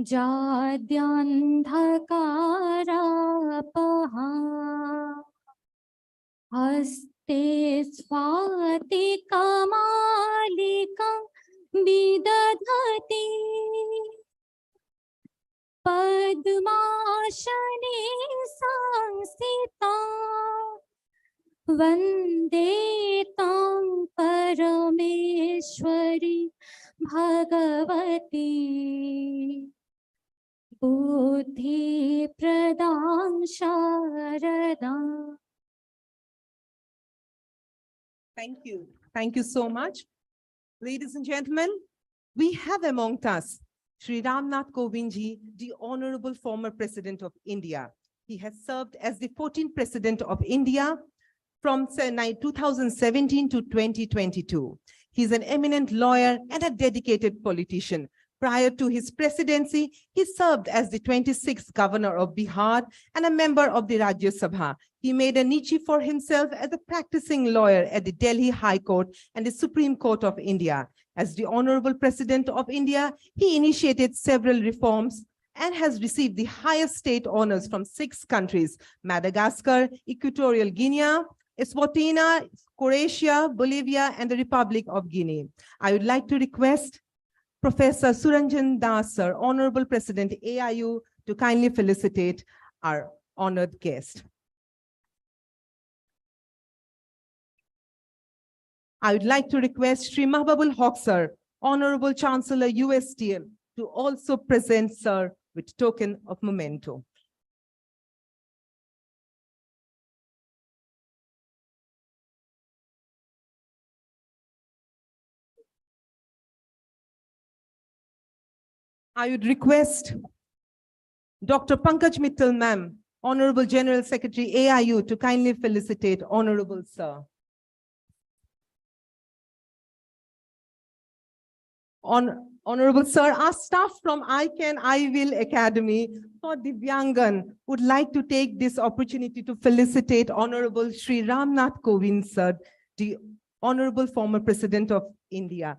जाद्यन्धकारापहा हस्ते स्वातिकमालिकं विदधति पद्मासने संस्थिता वन्दे तं परमेश्वरी Bhagwati बुद्धिप्रदां शारदाम्. Thank you. Thank you so much. Ladies and gentlemen, we have among us Sri Ramnath Kovindji, the Honorable former President of India. He has served as the 14th President of India from 2017 to 2022. He is an eminent lawyer and a dedicated politician. Prior to his presidency, he served as the 26th governor of Bihar and a member of the Rajya Sabha. He made a niche for himself as a practicing lawyer at the Delhi High Court and the Supreme Court of India. As the Honorable President of India, he initiated several reforms and has received the highest state honors from 6 countries: Madagascar, Equatorial Guinea, Eswatini, Croatia, Bolivia, and the Republic of Guinea. I would like to request Professor Suranjan Das, sir, Honorable President AIU, to kindly felicitate our honored guest. I would like to request Sri Mahbubul Haq, sir, Honorable Chancellor USTM, to also present, sir, with token of memento. I would request Dr. Pankaj Mittal, ma'am, Honorable General Secretary AIU, to kindly felicitate Honorable Sir. Honorable Sir, our staff from I Can, I Will Academy for Divyangan would like to take this opportunity to felicitate Honorable Sri Ramnath Kovind, sir, the Honorable former President of India.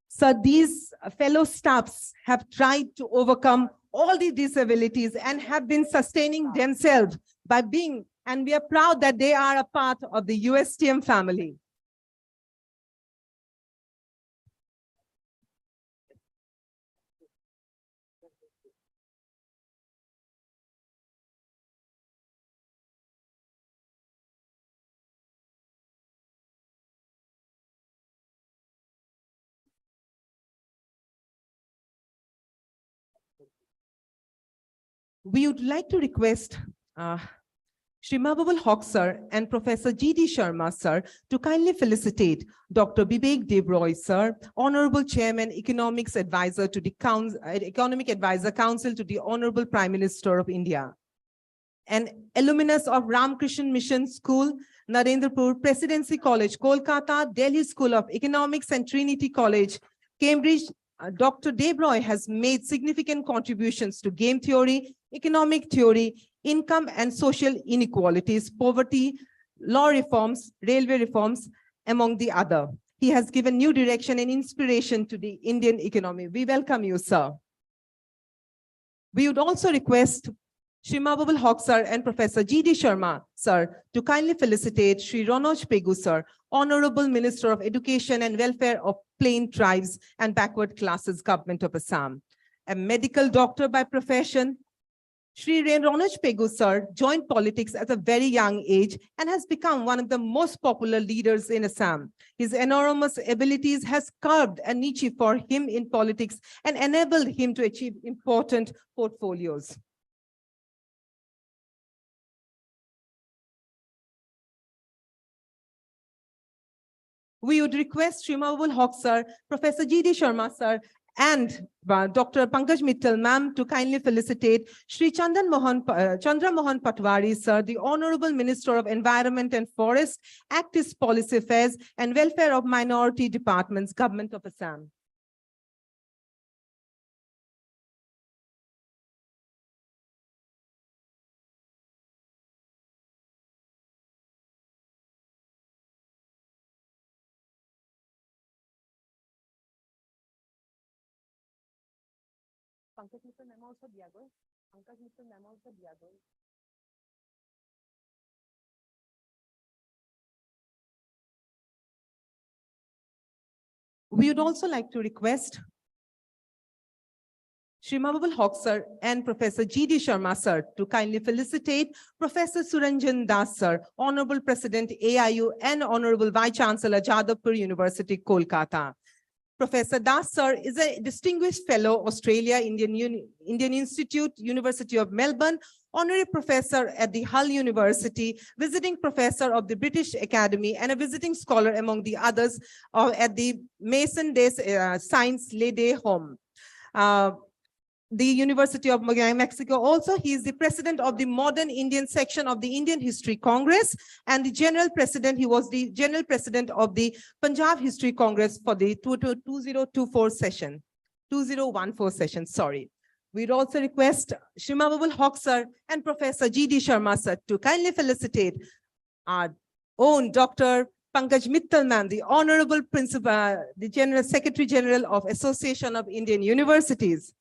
Sir, these fellow staffs have tried to overcome all the disabilities and have been sustaining themselves by being, and we are proud that they are a part of the USTM family. We would like to request Sri Mahbubul Haq, sir, and Professor G.D. Sharma, sir, to kindly felicitate Dr. Bibek Debroy, sir, Honorable Chairman, Economics Advisor to the Economic Advisor Council to the Honorable Prime Minister of India, an alumnus of Ramakrishna Mission School, Narendrapur, Presidency College, Kolkata, Delhi School of Economics and Trinity College, Cambridge. Dr. Debroy has made significant contributions to game theory, economic theory, income and social inequalities, poverty, law reforms, railway reforms, among the other. He has given new direction and inspiration to the Indian economy. We welcome you, sir. We would also request Sri Mahbubul Haq, sir, and Professor G.D. Sharma, sir, to kindly felicitate Sri Ronoj Pegu, sir, Honorable Minister of Education and Welfare of Plain Tribes and Backward Classes, Government of Assam. A medical doctor by profession, Sri Ronoj Pegu, sir, joined politics at a very young age and has become one of the most popular leaders in Assam. His enormous abilities has carved a niche for him in politics and enabled him to achieve important portfolios. We would request Sri Mahbubul Haq, sir, Professor G.D. Sharma, sir, and Dr. Pankaj Mittal, ma'am, to kindly felicitate Sri Chandra Mohan Patwari, sir, the Honorable Minister of Environment and Forest, Active Policy Affairs and Welfare of Minority Departments, Government of Assam. We would also like to request Shrima Babul Haq sir and Professor G.D. Sharma sir to kindly felicitate Professor Suranjan Das sir, Honorable President AIU and Honorable Vice Chancellor Jadavpur University, Kolkata. Professor Das sir is a distinguished fellow, Australia, Indian Institute, University of Melbourne, honorary professor at the Hull University, visiting professor of the British Academy, and a visiting scholar among the others at the Mason Day Science Lady Home. The University of Mexico. Also, he is the president of the Modern Indian section of the Indian History Congress and the general president. He was the general president of the Punjab History Congress for the 2014 session. Sorry. We'd also request Shrima Babul Haq sir and Professor G.D. Sharma sir to kindly felicitate our own Dr. Pankaj Mittal ma'am, the Honorable Principal, the General Secretary General of Association of Indian Universities,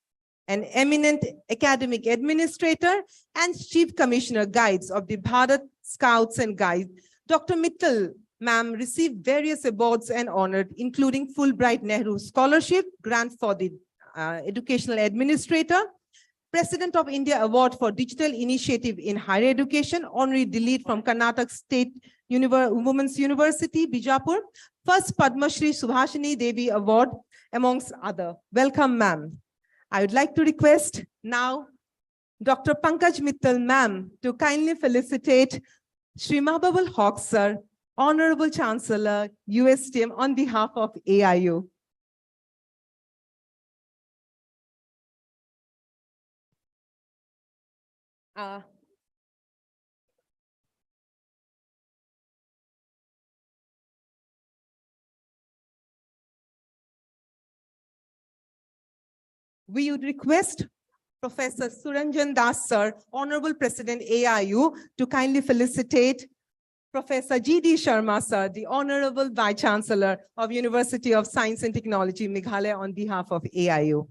an eminent academic administrator and Chief Commissioner Guides of the Bharat Scouts and Guides. Dr. Mittal ma'am received various awards and honored, including Fulbright Nehru Scholarship, grant for the Educational Administrator, President of India Award for Digital Initiative in Higher Education, Honorary Delete from Karnataka State Women's University, Bijapur, first Padma Shri Subhashini Devi Award, amongst other. Welcome, ma'am. I would like to request now Dr. Pankaj Mittal ma'am to kindly felicitate Shrima Babul Haq sir, Honorable Chancellor, USTM, on behalf of AIU. We would request Professor Suranjan Das sir, Honorable President AIU, to kindly felicitate Professor G.D. Sharma sir, the Honorable Vice Chancellor of University of Science and Technology, Meghalaya, on behalf of AIU.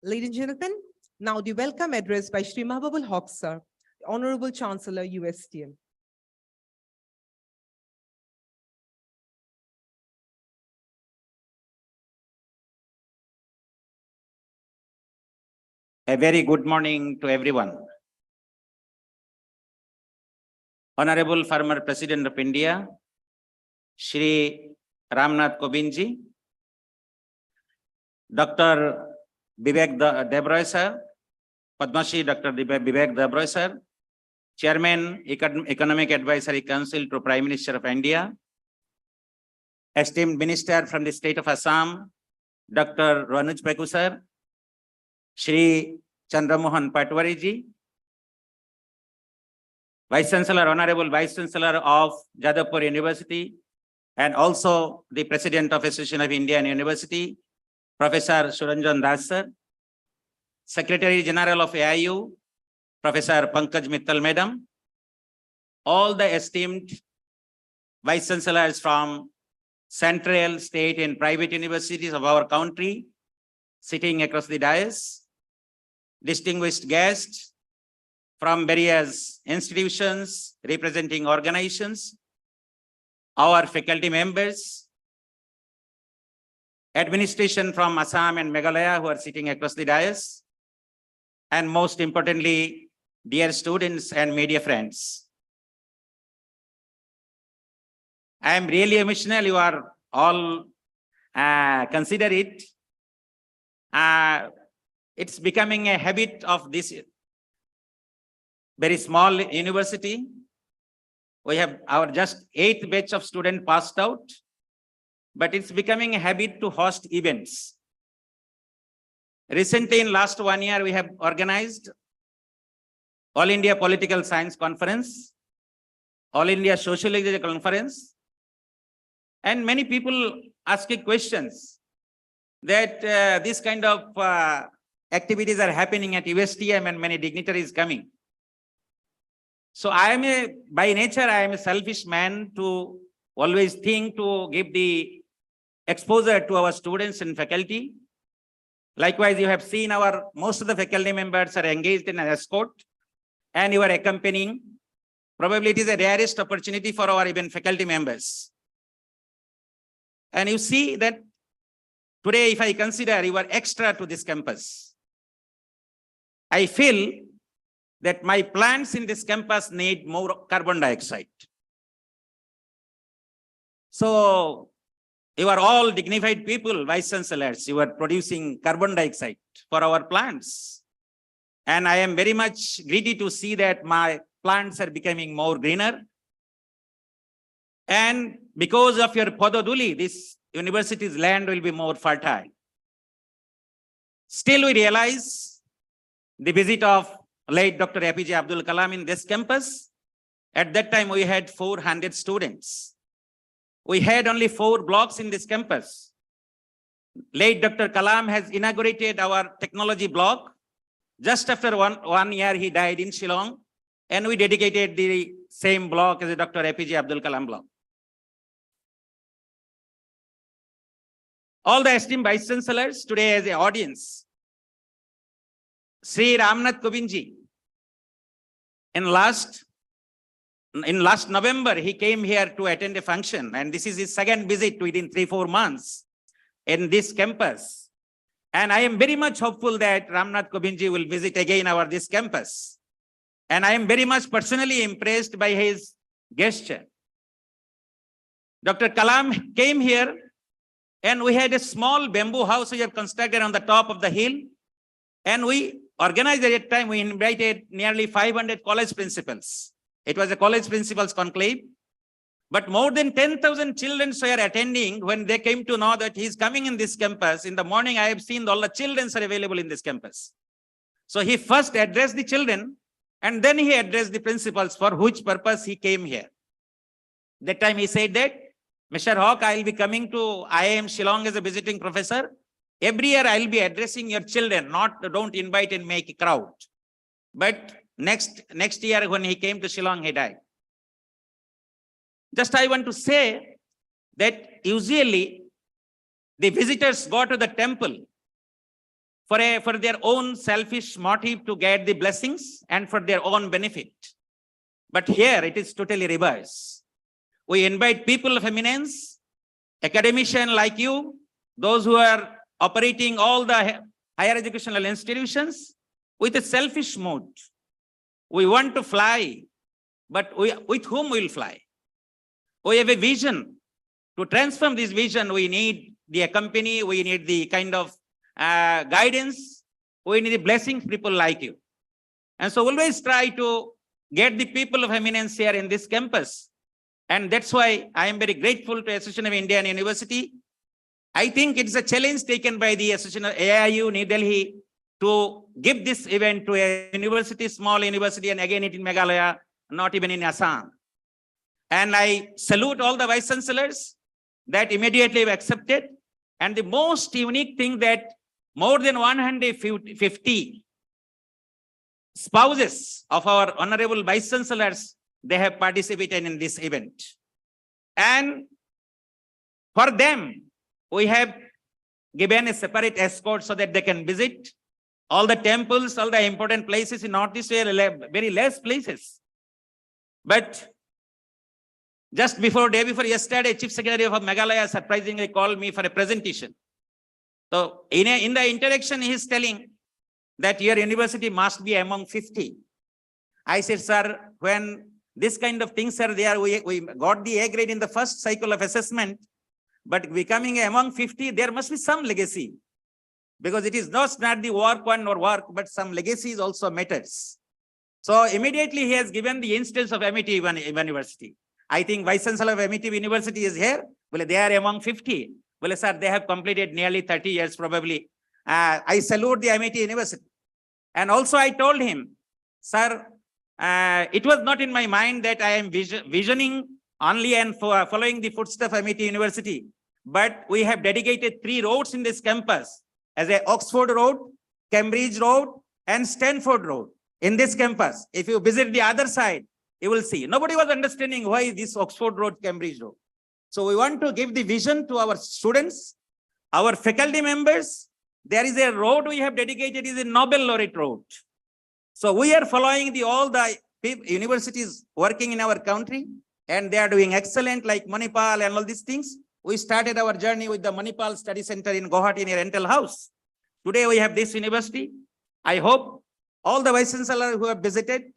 Ladies and gentlemen, now the welcome address by Shrima Babul Haq sir, Honorable Chancellor, USTM. A very good morning to everyone. Honorable former President of India, Shri Ramnath Kovindji, Dr. Vivek Debroy sir, Padma Shri Dr. Vivek Debroy sir, Chairman, Economic Advisory Council to Prime Minister of India, esteemed Minister from the state of Assam, Dr. Ranuj Peku sir, Shri Chandramohan Patwari ji, Vice Chancellor, Honorable Vice Chancellor of Jadavpur University, and also the President of Association of Indian University, Professor Suranjan Das sir, Secretary General of AIU, Professor Pankaj Mittal Madam, all the esteemed Vice Chancellors from central, state, and private universities of our country sitting across the dais, distinguished guests from various institutions representing organizations, our faculty members, administration from Assam and Meghalaya who are sitting across the dais, and most importantly, dear students and media friends. I am really emotional. You are all consider it. It's becoming a habit of this very small university. We have our just 8th batch of students passed out, but it's becoming a habit to host events. Recently, in last 1 year, we have organized All India Political Science Conference, All India Sociology Conference, and many people asking questions that this kind of activities are happening at USTM and many dignitaries coming. So by nature, I am a selfish man to always think to give the exposure to our students and faculty. Likewise, you have seen most of the faculty members are engaged in an escort and you are accompanying. Probably it is the rarest opportunity for our even faculty members. And you see that today, if I consider you are extra to this campus, I feel that my plants in this campus need more carbon dioxide. So you are all dignified people, vice chancellors. You are producing carbon dioxide for our plants. And I am very much greedy to see that my plants are becoming more greener. And because of your Pododuli, this university's land will be more fertile. Still, we realize the visit of late Dr. APJ Abdul Kalam in this campus. At that time, we had 400 students. We had only 4 blocks in this campus. Late Dr. Kalam has inaugurated our technology block. Just after one year, he died in Shillong, and we dedicated the same block as the Dr. APJ Abdul Kalam block. All the esteemed vice chancellors today as an audience, Sri Ramnath Kovindji, in last November, he came here to attend a function, and this is his second visit within 3-4 months in this campus. And I am very much hopeful that Ramnath Kovindji will visit again this campus. And I am very much personally impressed by his gesture. Dr. Kalam came here, and we had a small bamboo house we have constructed on the top of the hill. And we organized at that time, we invited nearly 500 college principals. It was a college principals conclave. But more than 10,000 children were attending when they came to know that he's coming in this campus. In the morning, I have seen all the children are available in this campus. So he first addressed the children, and then he addressed the principals for which purpose he came here. That time he said that, Mr. Hawk, I will be coming to IIM Shillong as a visiting professor. Every year I will be addressing your children, don't invite and make a crowd. But next year when he came to Shillong, he died. Just I want to say that usually the visitors go to the temple for their own selfish motive to get the blessings and for their own benefit. But here it is totally reverse. We invite people of eminence, academicians like you, those who are operating all the higher educational institutions with a selfish mood. We want to fly, but with whom we will fly? We have a vision. To transform this vision, we need the company, we need the kind of guidance, we need the blessings people like you. And so always try to get the people of eminence here in this campus. And that's why I am very grateful to Association of Indian University. I think it's a challenge taken by the Association of AIU New Delhi to give this event to a university, small university, and again it in Meghalaya, not even in Assam. And I salute all the vice chancellors that immediately have accepted. And the most unique thing that more than 150 spouses of our honorable vice chancellors, they have participated in this event. And for them, we have given a separate escort so that they can visit all the temples, all the important places in Northeast, very less places. But just day before yesterday, Chief Secretary of Meghalaya surprisingly called me for a presentation. So in the interaction, he is telling that your university must be among 50. I said, sir, when this kind of things are there, we got the A grade in the first cycle of assessment, but becoming among 50, there must be some legacy. Because it is not the work one or work, but some legacies also matters. So immediately he has given the instance of Amity University. I think Vice Chancellor of Amity University is here. Well, they are among 50. Well, sir, they have completed nearly 30 years probably. I salute the Amity University. And also I told him, sir, it was not in my mind that I am visioning only and following the footsteps of Amity University. But we have dedicated 3 roads in this campus as a Oxford Road, Cambridge Road, and Stanford Road in this campus. If you visit the other side, you will see. Nobody was understanding why this Oxford Road, Cambridge Road. So we want to give the vision to our students, our faculty members. There is a road we have dedicated, is a Nobel laureate road. So we are following all the universities working in our country, and they are doing excellent, like Manipal and all these things. We started our journey with the Manipal Study Center in Guwahati near Rental House. Today we have this university. I hope all the Vice Chancellors who have visited,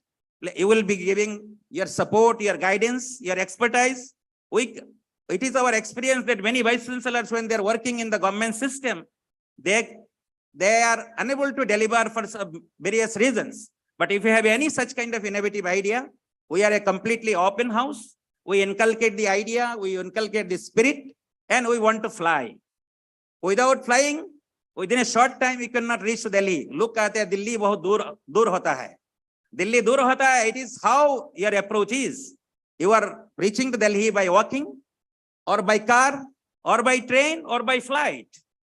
you will be giving your support, your guidance, your expertise. It is our experience that many Vice Chancellors, when they are working in the government system, they are unable to deliver for various reasons. But if you have any such kind of innovative idea, we are a completely open house. We inculcate the idea, we inculcate the spirit, and we want to fly. Without flying, within a short time, we cannot reach Delhi. Look at it, Delhi bahut dur hota hai. Delhi dur hota hai, it is how your approach is. You are reaching to Delhi by walking, or by car, or by train, or by flight.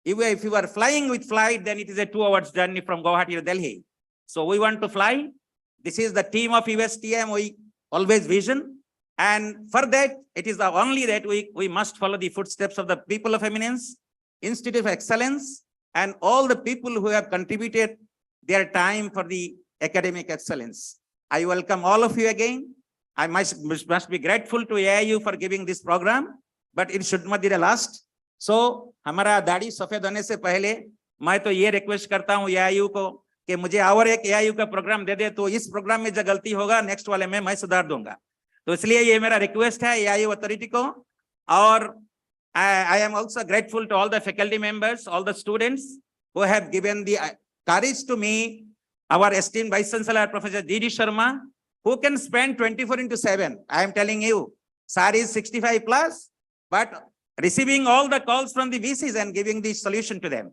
If you are flying with flight, then it is a 2 hours journey from Guwahati to Delhi. So we want to fly. This is the team of USTM, we always vision. And for that, it is only that we must follow the footsteps of the people of eminence, Institute of Excellence, and all the people who have contributed their time for the academic excellence. I welcome all of you again. I must be grateful to AIU for giving this program, but it should not be the last. So, हमारा दाढ़ी सफेद होने से पहले मैं तो ये request करता हूँ AIU को कि मुझे और एक AIU का प्रोग्राम दे दे, तो इस प्रोग्राम में जो गलती होगा नेक्स्ट वाले में मैं सुधार दूंगा. तो इसलिए ये मेरा रिक्वेस्ट है AIU अथॉरिटी को. और I am also grateful to all the faculty members, all the students who have given the courage to me, our esteemed Vice Chancellor, Professor G.D. Sharma, who can spend 24/7. I am telling you, sir is 65 plus, but receiving all the calls from the VCs and giving the solution to them.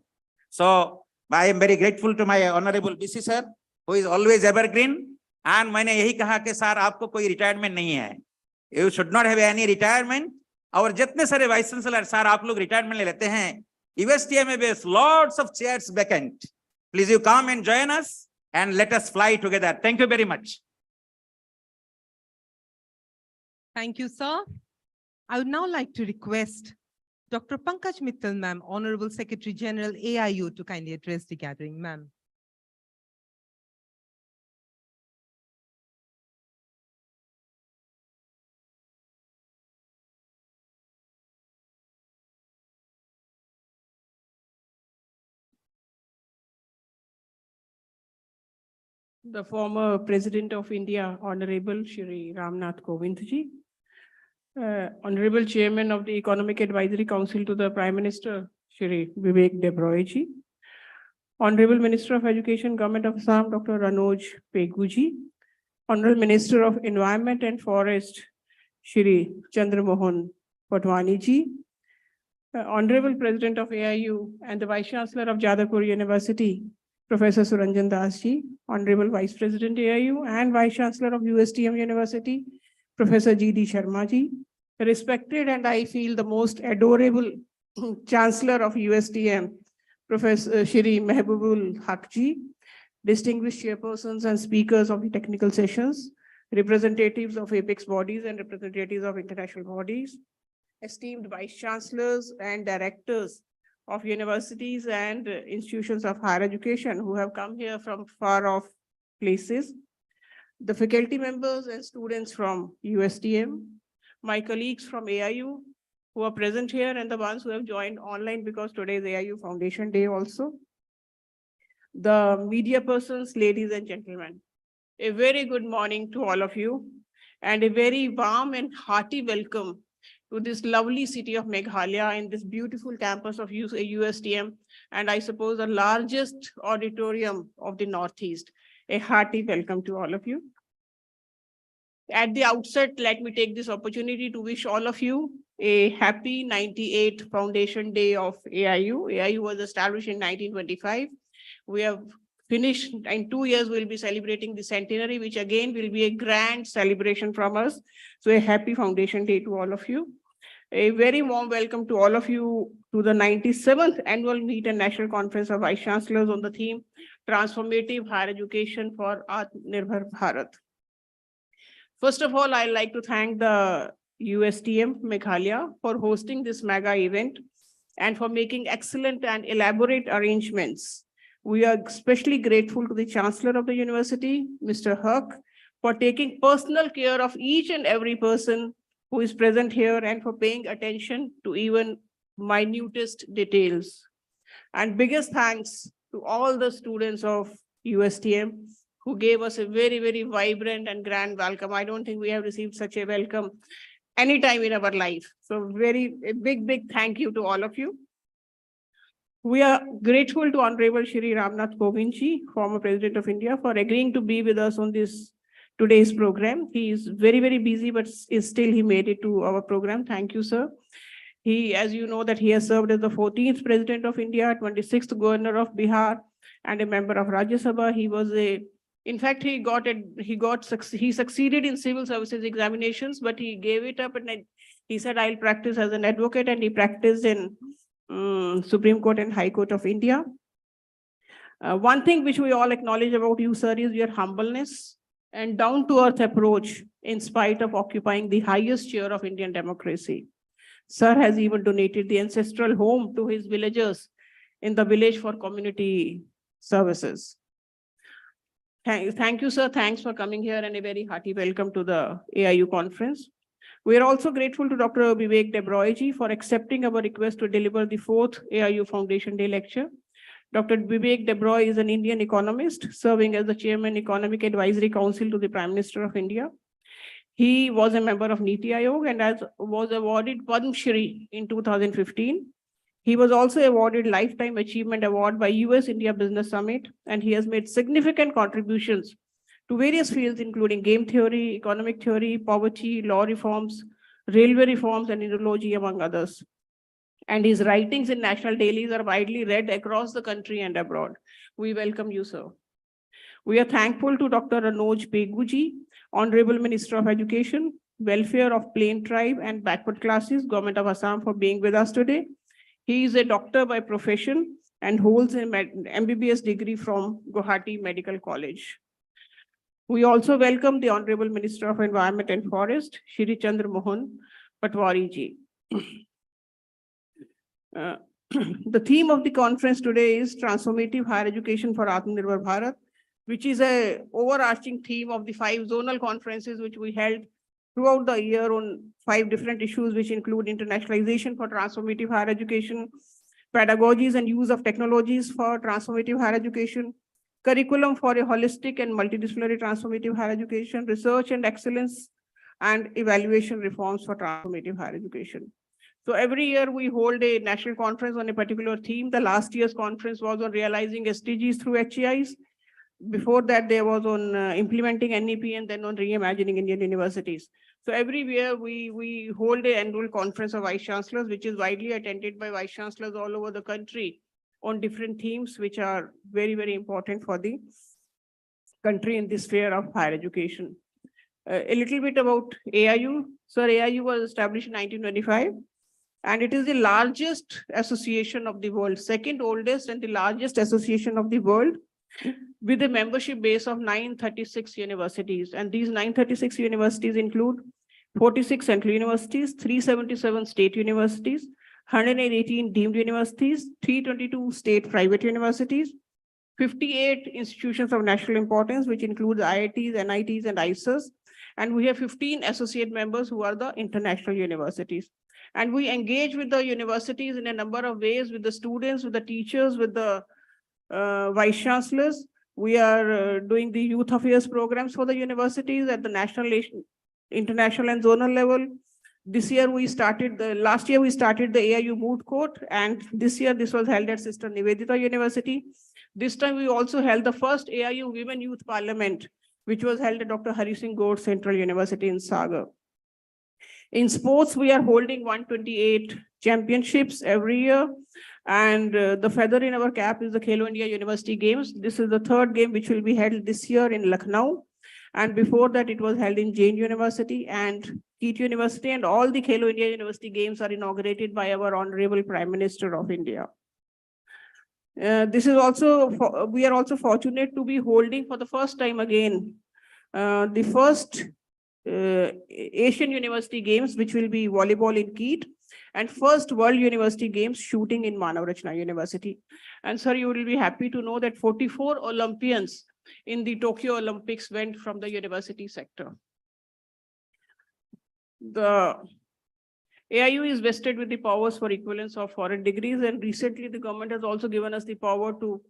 So I am very grateful to my honorable VC sir, who is always evergreen. And मैंने यही कहा कि sir आपको कोई retirement नहीं है. You should not have any retirement. और जितने सारे वाइस चांसलर सर आप लोग रिटायरमेंट ले लेते हैं, USTM में base lots of chairs vacant. Please you come and join us and let us fly together. Thank you very much. Thank you, sir. I would now like to request Dr. Pankaj Mittal, ma'am, Honorable Secretary General, AIU, to kindly address the gathering, ma'am. The former President of India, Honorable Shri Ramnath Kovind ji, Honorable Chairman of the Economic Advisory Council to the Prime Minister, Shri Vivek Debroy ji, Honorable Minister of Education, Government of Assam, Dr. Ranoj Pegu ji, Honorable Minister of Environment and Forest, Shri Chandramohan Patwani ji, Honorable President of AIU and the Vice Chancellor of Jadavpur University, Professor Suranjan Das ji, Honorable Vice President AIU and Vice Chancellor of USTM University, Professor G.D. Sharma ji, respected and I feel the most adorable Chancellor of USTM, Professor Shri Mehbubul Haq ji, distinguished chairpersons and speakers of the technical sessions, representatives of apex bodies and representatives of international bodies, esteemed Vice Chancellors and Directors of universities and institutions of higher education who have come here from far off places, the faculty members and students from USTM, my colleagues from AIU who are present here and the ones who have joined online because today is AIU Foundation Day also, the media persons, ladies and gentlemen, a very good morning to all of you and a very warm and hearty welcome to this lovely city of Meghalaya in this beautiful campus of USTM, and I suppose the largest auditorium of the Northeast. A hearty welcome to all of you. At the outset, let me take this opportunity to wish all of you a happy 98th Foundation Day of AIU. AIU was established in 1925. We have finished, in 2 years, we'll be celebrating the centenary, which again will be a grand celebration from us. So a happy Foundation Day to all of you. A very warm welcome to all of you to the 97th Annual Meet and National Conference of Vice Chancellors on the theme, Transformative Higher Education for Atmanirbhar Bharat. First of all, I'd like to thank the USTM Meghalaya for hosting this mega event and for making excellent and elaborate arrangements. We are especially grateful to the Chancellor of the University, Mr. Huck, for taking personal care of each and every person who is present here and for paying attention to even minutest details. And biggest thanks to all the students of USTM who gave us a very, very vibrant and grand welcome. I don't think we have received such a welcome anytime in our life. So a big thank you to all of you. We are grateful to Honorable Shri Ramnath Kovind ji, former President of India, for agreeing to be with us on today's program. He is very, very busy, but still he made it to our program. Thank you, sir. He, as you know, that he has served as the 14th President of India, 26th Governor of Bihar, and a member of Rajya Sabha. He succeeded in civil services examinations, but he gave it up and he said, I'll practice as an advocate, and he practiced in Supreme Court and High Court of India. One thing which we all acknowledge about you, sir, is your humbleness and down-to-earth approach in spite of occupying the highest chair of Indian democracy. Sir has even donated the ancestral home to his villagers in the village for community services. Thank you, sir. Thanks for coming here, and a very hearty welcome to the AIU conference. We are also grateful to Dr. Vivek Debroy ji for accepting our request to deliver the 4th AIU Foundation Day lecture. Dr. Vivek Debroy is an Indian economist serving as the Chairman Economic Advisory Council to the Prime Minister of India. He was a member of Niti Aayog and was awarded Padma Shri in 2015. He was also awarded Lifetime Achievement Award by US-India Business Summit, and he has made significant contributions to various fields, including game theory, economic theory, poverty, law reforms, railway reforms, and neurology, among others. And his writings in national dailies are widely read across the country and abroad. We welcome you, sir. We are thankful to Dr. Anoj Peguji, Honorable Minister of Education, Welfare of Plain Tribe and Backward Classes, Government of Assam, for being with us today. He is a doctor by profession and holds an MBBS degree from Guwahati Medical College. We also welcome the Honorable Minister of Environment and Forest, Shri Chandra Mohan Patwari ji. The theme of the conference today is Transformative Higher Education for Atmanirbhar Bharat, which is an overarching theme of the 5 zonal conferences which we held throughout the year on 5 different issues, which include internationalization for transformative higher education, pedagogies and use of technologies for transformative higher education, curriculum for a holistic and multidisciplinary transformative higher education, research and excellence, and evaluation reforms for transformative higher education. So every year we hold a national conference on a particular theme. The last year's conference was on realizing SDGs through HEIs. Before that, there was on implementing NEP, and then on reimagining Indian universities. So every year we hold an annual conference of vice chancellors, which is widely attended by vice chancellors all over the country on different themes, which are very, very important for the country in this sphere of higher education. A little bit about AIU. So AIU was established in 1925, and it is the largest association of the world, second oldest and the largest association of the world, with a membership base of 936 universities. And these 936 universities include 46 central universities, 377 state universities, 118 deemed universities, 322 state private universities, 58 institutions of national importance, which includes IITs, NITs, and ISAs. And we have 15 associate members who are the international universities. And we engage with the universities in a number of ways, with the students, with the teachers, with the vice chancellors. We are doing the youth affairs programs for the universities at the national, international, and zonal level. Last year we started the AIU Moot Court, and this year this was held at Sister Nivedita University. This time we also held the first AIU Women Youth Parliament, which was held at Dr. Hari Singh Gour Central University in Sagar. In sports, we are holding 128 championships every year. And the feather in our cap is the Khelo India University Games. This is the 3rd game which will be held this year in Lucknow. And before that, it was held in Jain University and Keet University. And all the Khelo India University Games are inaugurated by our Honorable Prime Minister of India. We are also fortunate to be holding for the first time again the first Asian University Games, which will be volleyball in Keet, and first World University Games shooting in Manav Rachna University. And sir, you will be happy to know that 44 Olympians in the Tokyo Olympics went from the university sector. The AIU is vested with the powers for equivalence of foreign degrees, and recently the government has also given us the power to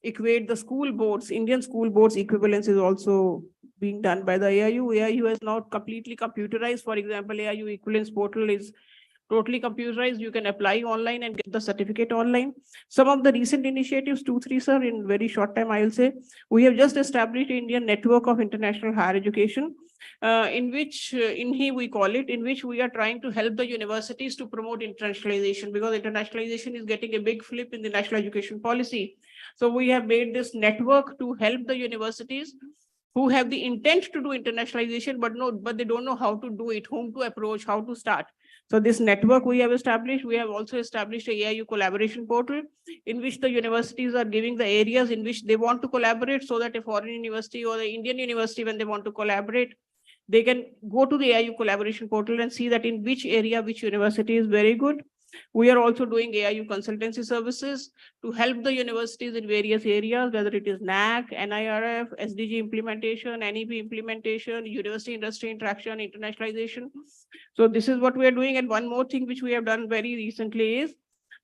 equate the school boards. Indian school boards equivalence is also being done by the AIU. AIU is now completely computerized. For example, AIU equivalence portal is totally computerized. You can apply online and get the certificate online. Some of the recent initiatives, 2-3, sir, in very short time, I will say, we have just established an Indian network of international higher education, in which we call it, in which we are trying to help the universities to promote internationalization, because internationalization is getting a big flip in the national education policy. So we have made this network to help the universities who have the intent to do internationalization, but they don't know how to do it, whom to approach, how to start. So this network we have established. We have also established a AIU collaboration portal, in which the universities are giving the areas in which they want to collaborate, so that a foreign university or the Indian university, when they want to collaborate, they can go to the AIU collaboration portal and see that in which area, which university is very good. We are also doing AIU consultancy services to help the universities in various areas, whether it is NAC, NIRF, SDG implementation, NEP implementation, university industry interaction, internationalization. So this is what we are doing. And one more thing which we have done very recently is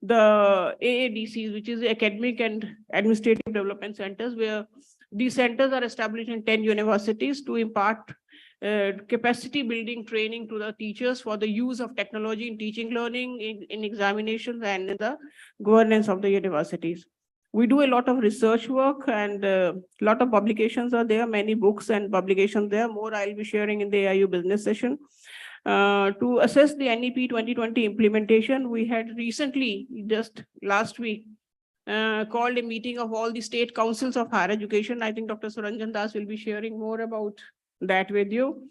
the AADCs, which is the Academic and Administrative Development Centers, where these centers are established in 10 universities to impart capacity building training to the teachers for the use of technology in teaching, learning, in examinations, and in the governance of the universities. We do a lot of research work, and a lot of publications are there, many books and publications there. More I'll be sharing in the AIU business session. To assess the NEP 2020 implementation, we had recently, just last week, called a meeting of all the state councils of higher education. I think Dr. Suranjan Das will be sharing more about that with you.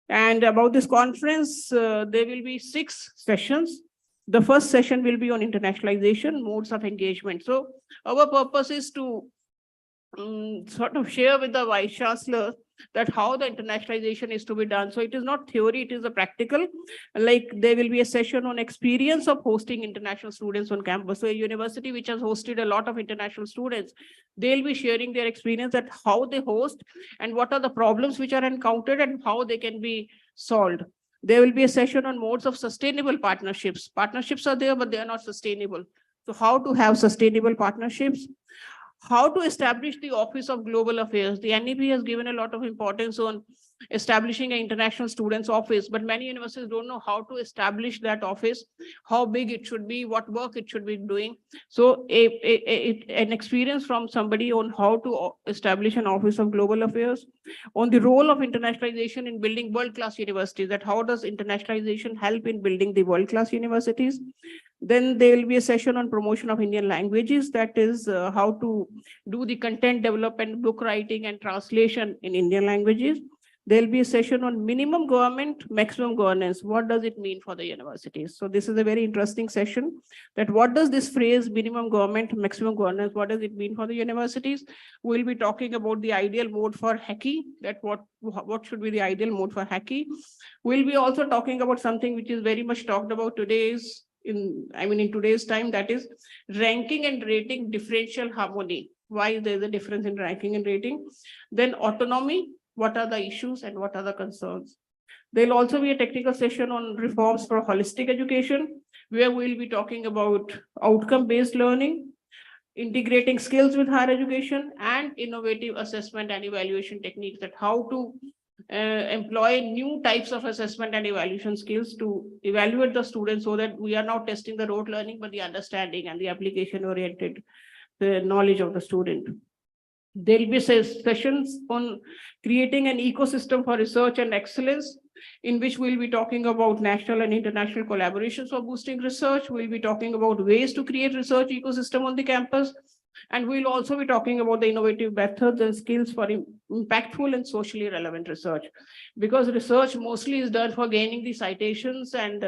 And about this conference, there will be 6 sessions. The first session will be on internationalization, modes of engagement. So our purpose is to sort of share with the Vice Chancellor that how the internationalization is to be done. So it is not theory, it is a practical. Like there will be a session on experience of hosting international students on campus. So a university which has hosted a lot of international students, they'll be sharing their experience at how they host and what are the problems which are encountered and how they can be solved. There will be a session on modes of sustainable partnerships. Partnerships are there, but they are not sustainable. So how to have sustainable partnerships? How to establish the Office of Global Affairs. The NEP has given a lot of importance on establishing an international students office, but many universities don't know how to establish that office, how big it should be, what work it should be doing. So an experience from somebody on how to establish an Office of Global Affairs, on the role of internationalization in building world-class universities, that how does internationalization help in building the world-class universities. Then there will be a session on promotion of Indian languages, that is how to do the content development, book writing and translation in Indian languages. There will be a session on minimum government, maximum governance. What does it mean for the universities? So this is a very interesting session, that what does this phrase minimum government, maximum governance, what does it mean for the universities? We'll be talking about the ideal mode for Hacky, that what should be the ideal mode for Hacky. We'll be also talking about something which is very much talked about today's in today's time, that is ranking and rating differential harmony. Why there's a difference in ranking and rating. Then autonomy, what are the issues and what are the concerns. There'll also be a technical session on reforms for holistic education, where we'll be talking about outcome-based learning, integrating skills with higher education, and innovative assessment and evaluation techniques, that how to employ new types of assessment and evaluation skills to evaluate the students, so that we are not testing the rote learning, but the understanding and the application-oriented the knowledge of the student. There'll be sessions on creating an ecosystem for research and excellence, in which we'll be talking about national and international collaborations for boosting research. We'll be talking about ways to create research ecosystem on the campus. And we'll also be talking about the innovative methods and skills for impactful and socially relevant research. Because research mostly is done for gaining the citations and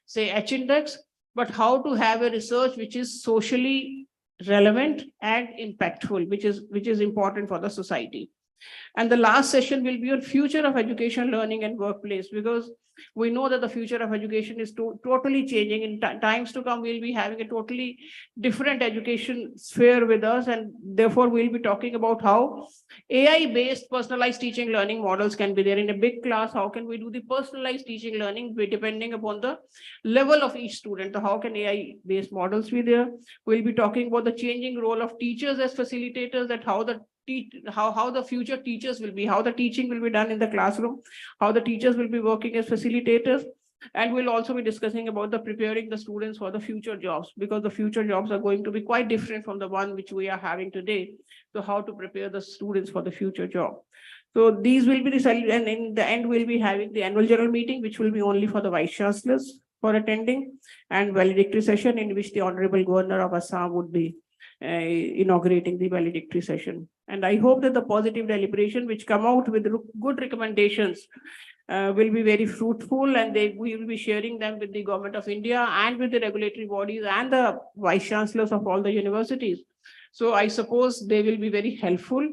say H-index, but how to have a research which is socially relevant and impactful, which is important for the society. And the last session will be on future of education, learning and workplace, because we know that the future of education is totally changing. In times to come, we'll be having a totally different education sphere with us. And therefore, we'll be talking about how AI-based personalized teaching learning models can be there in a big class. How can we do the personalized teaching learning depending upon the level of each student? So how can AI-based models be there? We'll be talking about the changing role of teachers as facilitators, that how the future teachers will be, how the teaching will be done in the classroom, how the teachers will be working as facilitators. And we'll also be discussing about the preparing the students for the future jobs, because the future jobs are going to be quite different from the one which we are having today. So how to prepare the students for the future job. So these will be the, and in the end, we'll be having the annual general meeting, which will be only for the vice chancellors for attending, and valedictory session in which the Honorable Governor of Assam would be inaugurating the valedictory session. And I hope that the positive deliberation which come out with good recommendations will be very fruitful, and we will be sharing them with the Government of India and with the regulatory bodies and the vice chancellors of all the universities. So I suppose they will be very helpful.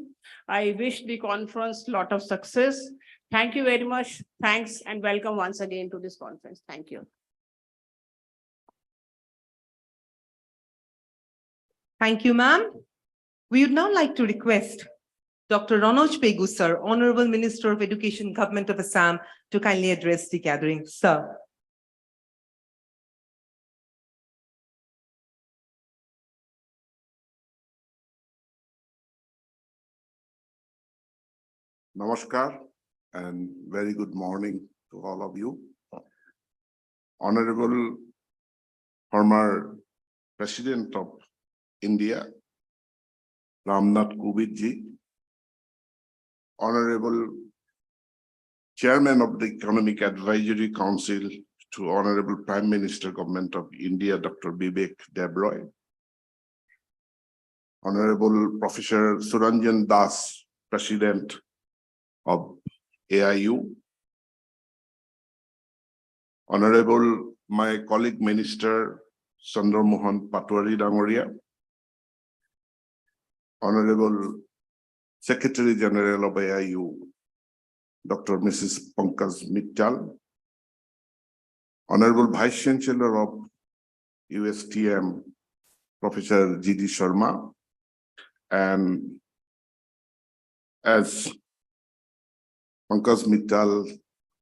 I wish the conference a lot of success. Thank you very much. Thanks and welcome once again to this conference. Thank you. Thank you, ma'am. We would now like to request Dr. Ranoj Pegu, sir, Honorable Minister of Education, Government of Assam, to kindly address the gathering. Sir. Namaskar and very good morning to all of you. Honorable former President of India, Ramnath Kovind ji, Honorable Chairman of the Economic Advisory Council to Honorable Prime Minister, Government of India, Dr. Bibek Debroy, Honorable Professor Suranjan Das, President of AIU, Honorable my colleague Minister Chandra Mohan Patwari Dangoria, Honorable Secretary General of AIU, Dr. Mrs. Pankaj Mittal, Honorable Vice Chancellor of USTM, Professor G.D. Sharma, and as Pankaj Mittal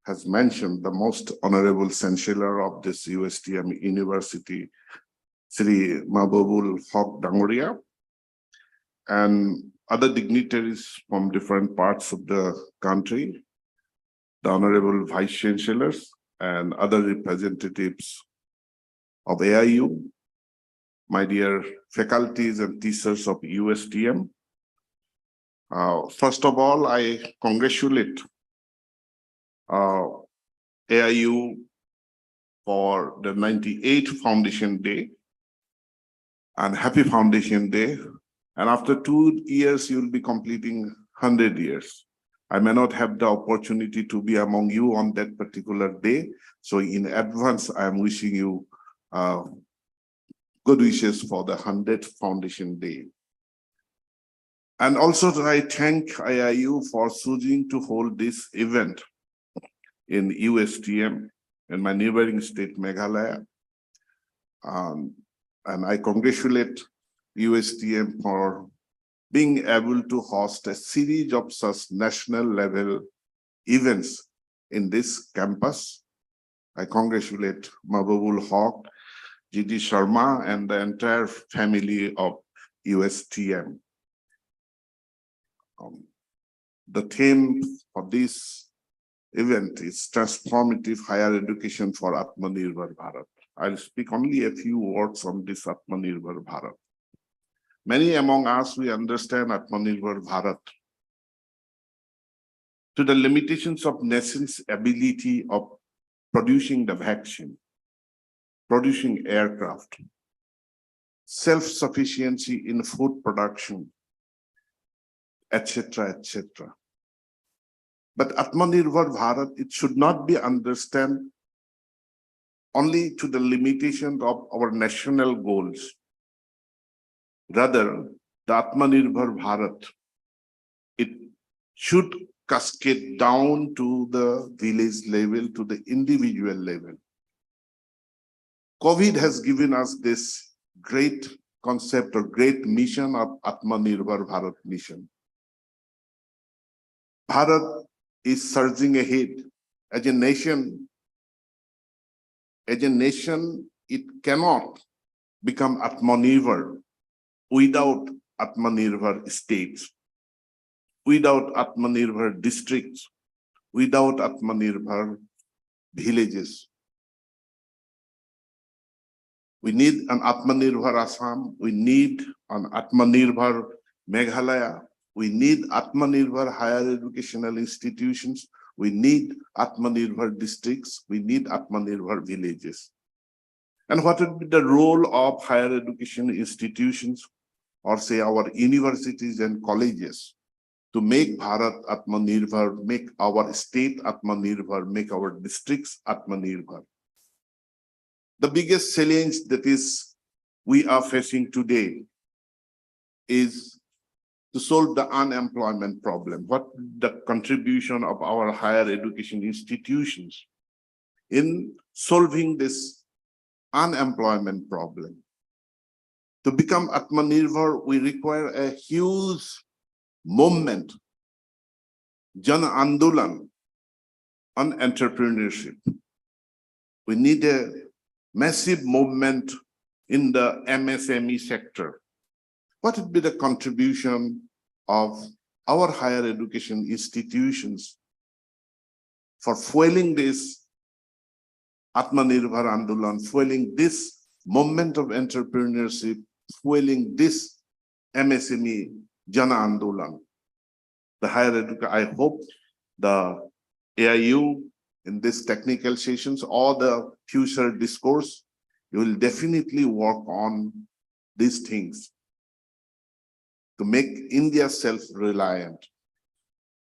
has mentioned, the most honorable chancellor of this USTM University, Sri Mahbubul Haq Dangoria, and other dignitaries from different parts of the country, the honorable vice chancellors and other representatives of AIU, my dear faculties and teachers of USTM. First of all, I congratulate AIU for the 98th Foundation Day, and happy Foundation Day. And after 2 years, you'll be completing 100 years. I may not have the opportunity to be among you on that particular day. So in advance, I am wishing you good wishes for the 100th Foundation Day. And also I thank AIU for choosing to hold this event in USTM in my neighboring state, Meghalaya. And I congratulate USTM for being able to host a series of such national level events in this campus. I congratulate Mahbubul Haq, G.D. Sharma, and the entire family of USTM. The theme for this event is transformative higher education for Atmanirbhar Bharat. I'll speak only a few words on this Atmanirbhar Bharat. Many among us, we understand Atmanirbhar Bharat to the limitations of nation's ability of producing the vaccine, producing aircraft, self-sufficiency in food production, etc., etc. But Atmanirbhar Bharat, it should not be understood only to the limitations of our national goals. Rather, the Atmanirbhar Bharat, it should cascade down to the village level, to the individual level. COVID has given us this great concept or great mission of Atmanirbhar Bharat mission. Bharat is surging ahead as a nation. As a nation, it cannot become Atmanirbhar without Atmanirbhar states, without Atmanirbhar districts, without Atmanirbhar villages. We need an Atmanirbhar Assam, we need an Atmanirbhar Meghalaya, we need Atmanirbhar higher educational institutions, we need Atmanirbhar districts, we need Atmanirbhar villages. And what would be the role of higher education institutions, or say our universities and colleges, to make Bharat Atmanirbhar, make our state Atmanirbhar, make our districts Atmanirbhar? The biggest challenge that we are facing today is to solve the unemployment problem. What the contribution of our higher education institutions in solving this unemployment problem? To become Atmanirbhar, we require a huge movement, Jan Andolan, on entrepreneurship. We need a massive movement in the MSME sector. What would be the contribution of our higher education institutions for fueling this Atmanirbhar Andolan, fueling this movement of entrepreneurship, fueling this MSME Jana Andolan? The higher education, I hope the AIU in this technical sessions or the future discourse, you will definitely work on these things to make India self-reliant.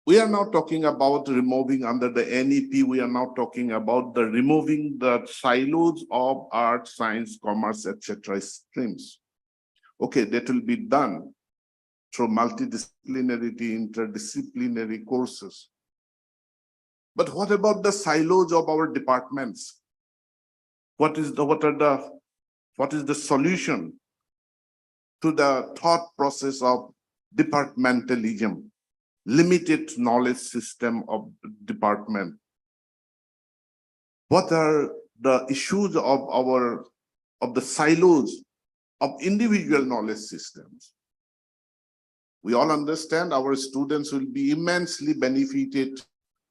We are now talking about removing under the NEP, we are now talking about the removing the silos of art, science, commerce, etc. streams. Okay, that will be done through multidisciplinarity, interdisciplinary courses. But what about the silos of our departments? What is the solution to the thought process of departmentalism, limited knowledge system of department? What are the issues of the silos of individual knowledge systems? We all understand our students will be immensely benefited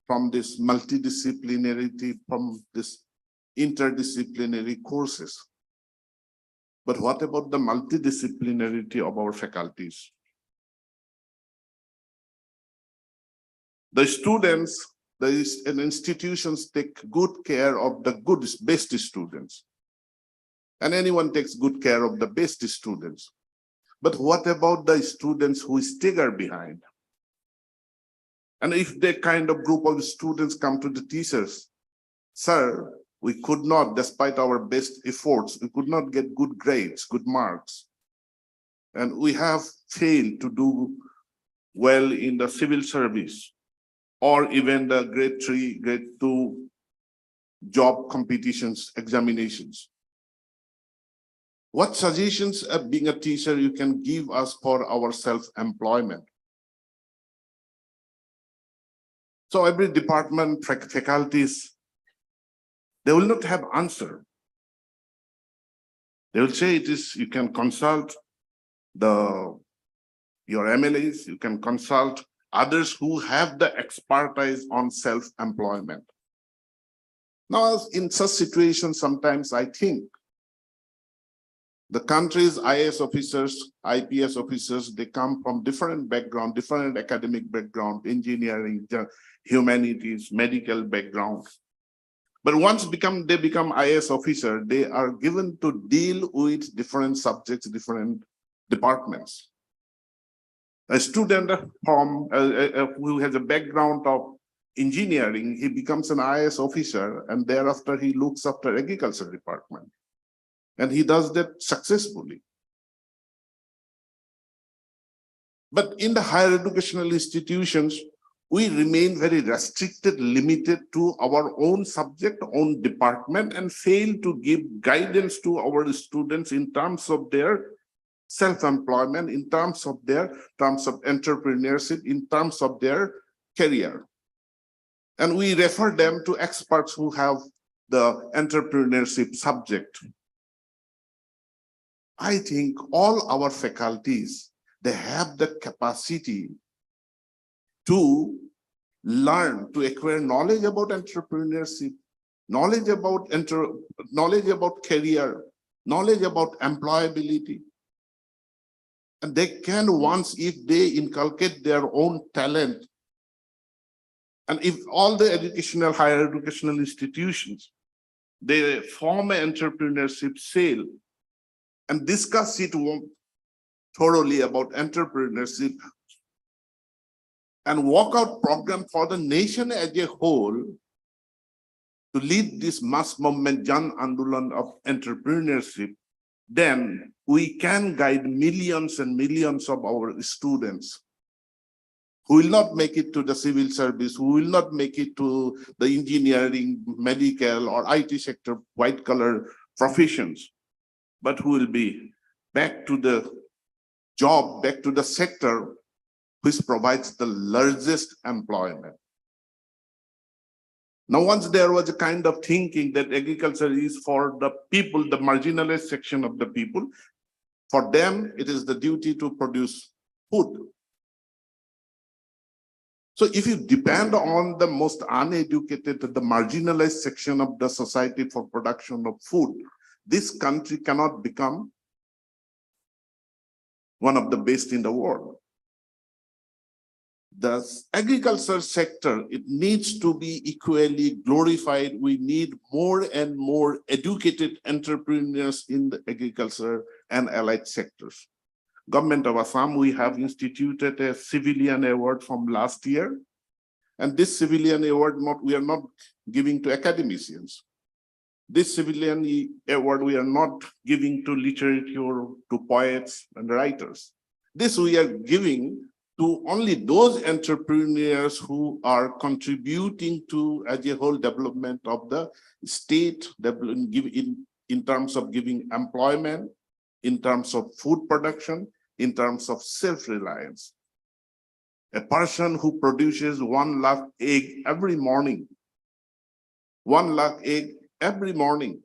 from this multidisciplinarity, from this interdisciplinary courses. But what about the multidisciplinarity of our faculties? The students, and institutions take good care of the best students. And anyone takes good care of the best students. But what about the students who stagger behind? And if that kind of group of students come to the teachers, sir, we could not, despite our best efforts, we could not get good grades, good marks. And we have failed to do well in the civil service or even the grade 3, grade 2 job competitions, examinations. What suggestions of being a teacher you can give us for our self-employment? So every department, faculties, they will not have answer. They will say it is, you can consult your MLAs, you can consult others who have the expertise on self-employment. Now, in such situations, sometimes I think the country's IAS officers, IPS officers, they come from different background, different academic background, engineering, humanities, medical background. But once they become IAS officer, they are given to deal with different subjects, different departments. A student from who has a background of engineering, he becomes an IAS officer, and thereafter he looks after agriculture department. And he does that successfully. But in the higher educational institutions, we remain very restricted, limited to our own subject, own department, and fail to give guidance to our students in terms of their self-employment, in terms of entrepreneurship, in terms of their career. And we refer them to experts who have the entrepreneurship subject. I think all our faculties, they have the capacity to learn, to acquire knowledge about entrepreneurship, knowledge about career, knowledge about employability. And they can, once if they inculcate their own talent, and if all the higher educational institutions, they form an entrepreneurship cell and discuss it thoroughly about entrepreneurship and walk out program for the nation as a whole to lead this mass movement Jan Andolan of entrepreneurship, then we can guide millions and millions of our students who will not make it to the civil service, who will not make it to the engineering, medical, or IT sector, white-collar professions, but who will be back to the job, back to the sector which provides the largest employment. Now, once there was a kind of thinking that agriculture is for the people, the marginalized section of the people, for them, it is the duty to produce food. So if you depend on the most uneducated, the marginalized section of the society for production of food, this country cannot become one of the best in the world. The agriculture sector, it needs to be equally glorified. We need more and more educated entrepreneurs in the agriculture and allied sectors. Government of Assam, we have instituted a civilian award from last year. And this civilian award, we are not giving to academicians. This civilian award, we are not giving to literature, to poets and writers. This we are giving to only those entrepreneurs who are contributing to as a whole development of the state, in terms of giving employment, in terms of food production, in terms of self-reliance. A person who produces 1 lakh egg every morning, 1 lakh egg every morning,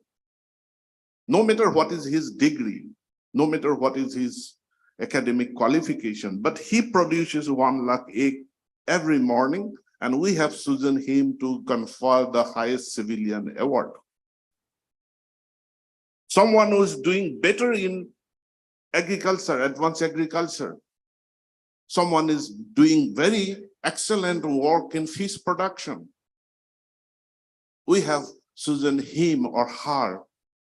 no matter what is his degree, no matter what is his academic qualification, but he produces 1 lakh egg every morning, and we have chosen him to confer the highest civilian award. Someone who is doing better in agriculture, advanced agriculture. Someone is doing very excellent work in fish production. We have chosen him or her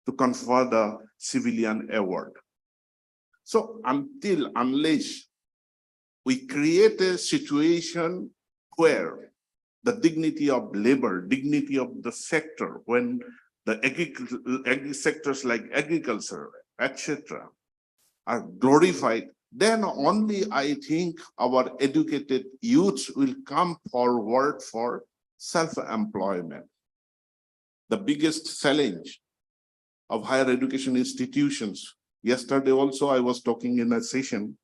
to confer the civilian award. So unless we create a situation where the dignity of labor, dignity of the sector, when the sectors like agriculture, etc., are glorified, then only I think our educated youths will come forward for self-employment. The biggest challenge of higher education institutions. Yesterday also I was talking in a session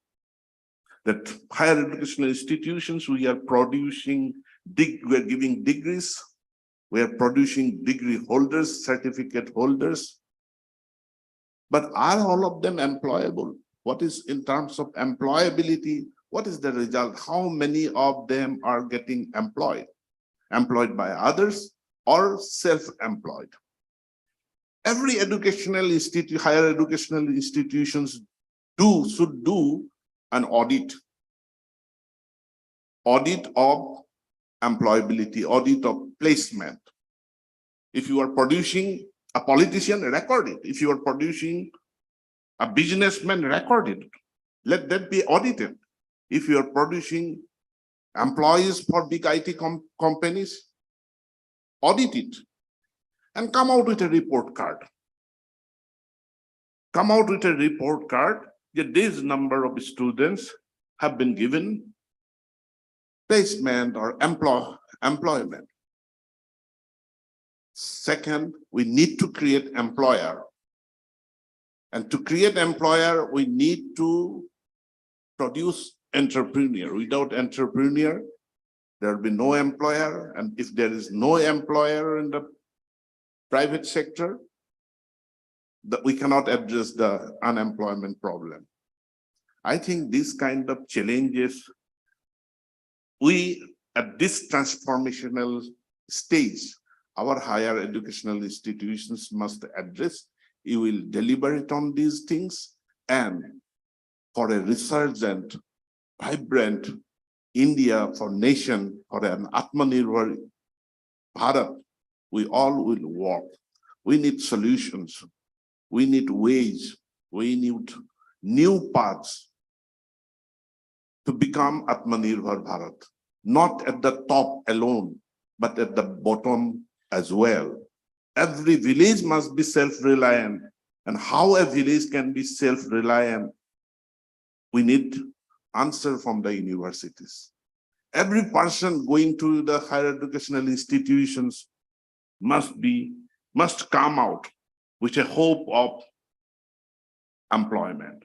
that higher educational institutions, we are producing, we are giving degrees, we are producing degree holders, certificate holders, but are all of them employable? What is in terms of employability? What is the result? How many of them are getting employed? Employed by others or self-employed? Every educational institute, higher educational institutions should do an audit. Audit of employability, audit of placement. If you are producing a politician, record it. If you are producing a businessman, record it. Let that be audited. If you are producing employees for big IT companies, audit it and come out with a report card. Come out with a report card that this number of students have been given placement or employment. Second, we need to create employer. And to create employer, we need to produce entrepreneur. Without entrepreneur, there will be no employer. And if there is no employer in the private sector, that we cannot address the unemployment problem. I think these kind of challenges, we at this transformational stage, our higher educational institutions must address. You will deliberate on these things, and for a resurgent, vibrant India, for nation, for an Atmanirbhar Bharat, we all will work. We need solutions. We need ways. We need new paths to become Atmanirbhar Bharat, not at the top alone, but at the bottom as well. Every village must be self-reliant. And how a village can be self-reliant, we need answer from the universities. Every person going to the higher educational institutions must come out with a hope of employment,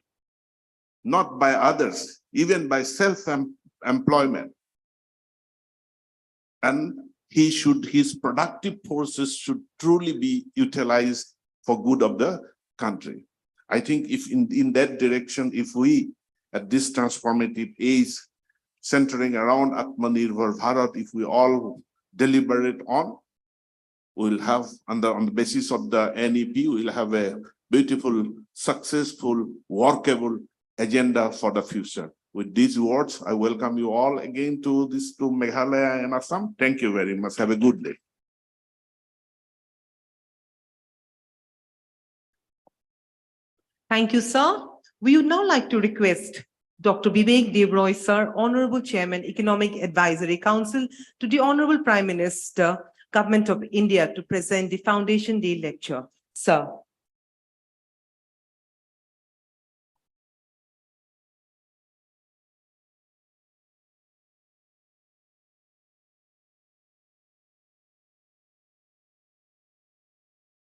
not by others, even by self-employment. And his productive forces should truly be utilized for good of the country. I think if in that direction, if we at this transformative age, centering around Atmanirbhar Bharat, if we all deliberate on, we'll have on the basis of the NEP, we'll have a beautiful, successful, workable agenda for the future. With these words, I welcome you all again to Meghalaya and Assam. Thank you very much. Have a good day. Thank you, sir. We would now like to request Dr. Bibek Devroy, sir, Honorable Chairman, Economic Advisory Council, to the Honorable Prime Minister, Government of India, to present the Foundation Day lecture. Sir.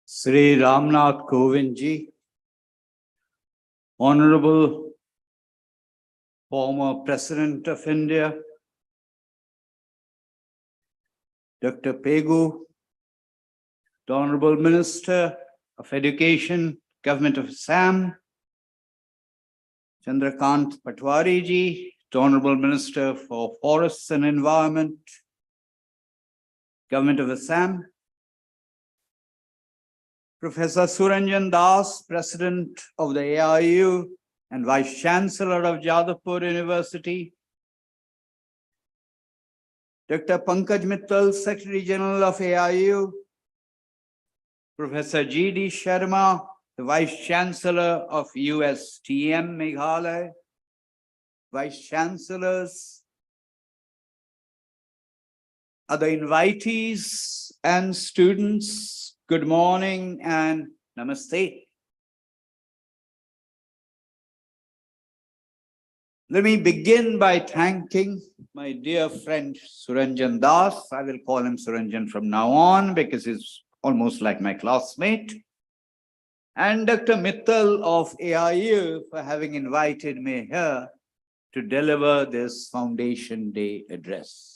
Shri Ramnath Kovind ji, Honorable former President of India, Dr. Pegu, the Honorable Minister of Education, Government of Assam, Chandrakant Patwari ji, the Honorable Minister for Forests and Environment, Government of Assam, Professor Suranjan Das, President of the AIU and Vice Chancellor of Jadavpur University, Dr. Pankaj Mittal, Secretary General of AIU, Professor G.D. Sharma, the Vice Chancellor of USTM Meghalaya, Vice Chancellors, other invitees and students, good morning and namaste. Let me begin by thanking my dear friend Suranjan Das. I will call him Suranjan from now on because he's almost like my classmate. And Dr. Mittal of AIU for having invited me here to deliver this Foundation Day address.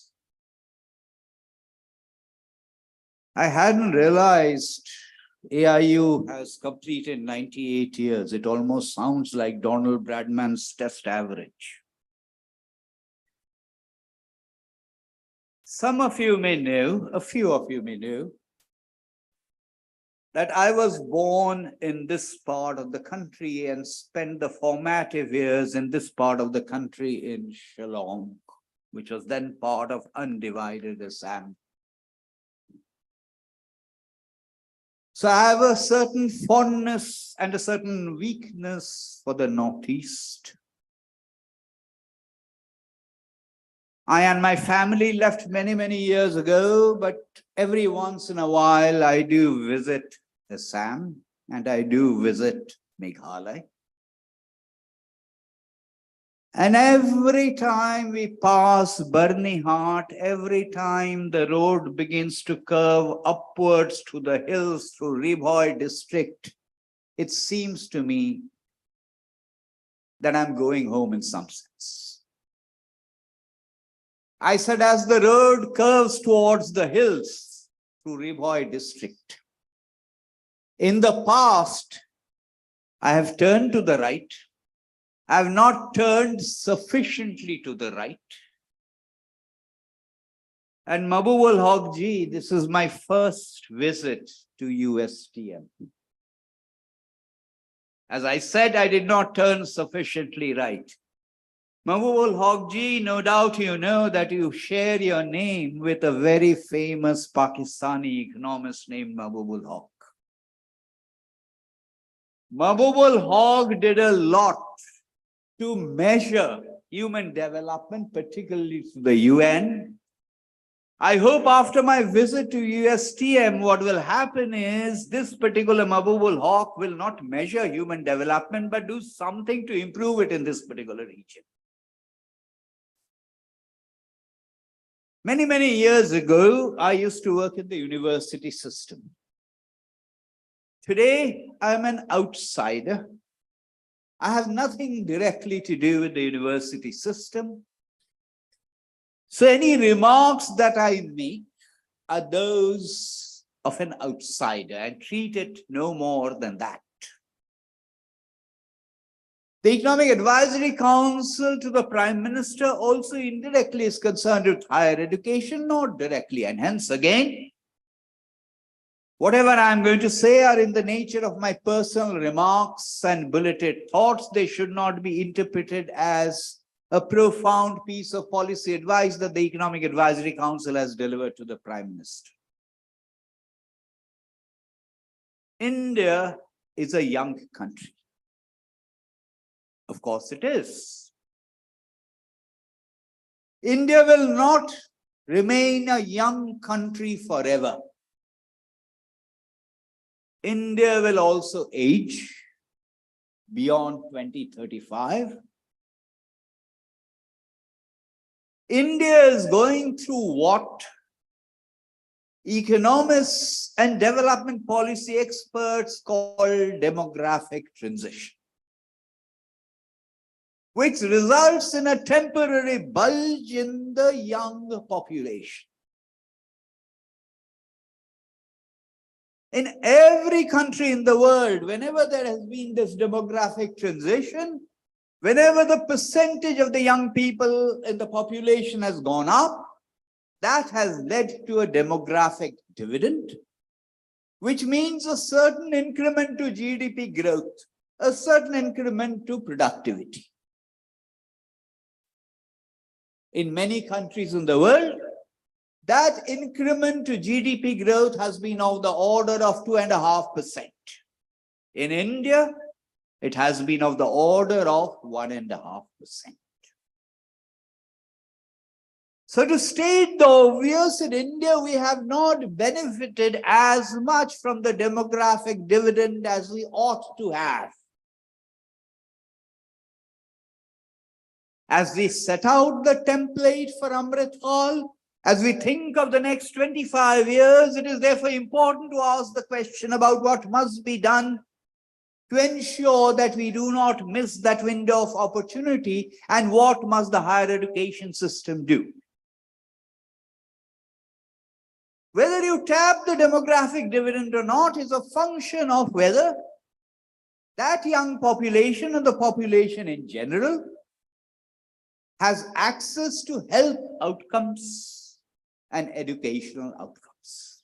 I hadn't realized AIU has completed 98 years. It almost sounds like Donald Bradman's test average. Some of you may know, a few of you may know, that I was born in this part of the country and spent the formative years in this part of the country in Shillong, which was then part of undivided Assam. So I have a certain fondness and a certain weakness for the Northeast. I and my family left many, many years ago, but every once in a while I do visit Assam and I do visit Meghalaya. And every time we pass Barni Hart, every time the road begins to curve upwards to the hills through Ribhoi district, it seems to me that I'm going home in some sense. I said, as the road curves towards the hills through Ribhoi district, in the past, I have turned to the right. I have not turned sufficiently to the right. And Mahbubul Haq ji, this is my first visit to USTM. As I said, I did not turn sufficiently right. Mahbubul Haq ji, no doubt you know that you share your name with a very famous Pakistani economist named Mahbubul Haq. Mahbubul Haq did a lot to measure human development, particularly to the UN. I hope after my visit to USTM, what will happen is this particular Mahbubul Haq will not measure human development, but do something to improve it in this particular region. Many, many years ago, I used to work in the university system. Today, I'm an outsider. I have nothing directly to do with the university system. So any remarks that I make are those of an outsider and treat it no more than that. The Economic Advisory Council to the Prime Minister also indirectly is concerned with higher education, not directly. And hence again, whatever I'm going to say are in the nature of my personal remarks and bulleted thoughts. They should not be interpreted as a profound piece of policy advice that the Economic Advisory Council has delivered to the Prime Minister. India is a young country. Of course it is. India will not remain a young country forever. India will also age beyond 2035. India is going through what economists and development policy experts call demographic transition, which results in a temporary bulge in the young population. In every country in the world, whenever there has been this demographic transition, whenever the percentage of the young people in the population has gone up, that has led to a demographic dividend, which means a certain increment to GDP growth, a certain increment to productivity. In many countries in the world, that increment to GDP growth has been of the order of 2.5%. In India, it has been of the order of 1.5%. So to state the obvious, in India, we have not benefited as much from the demographic dividend as we ought to have. As we set out the template for Amrit Kaal, as we think of the next 25 years, it is therefore important to ask the question about what must be done to ensure that we do not miss that window of opportunity, and what must the higher education system do. Whether you tap the demographic dividend or not is a function of whether that young population and the population in general has access to health outcomes and educational outcomes.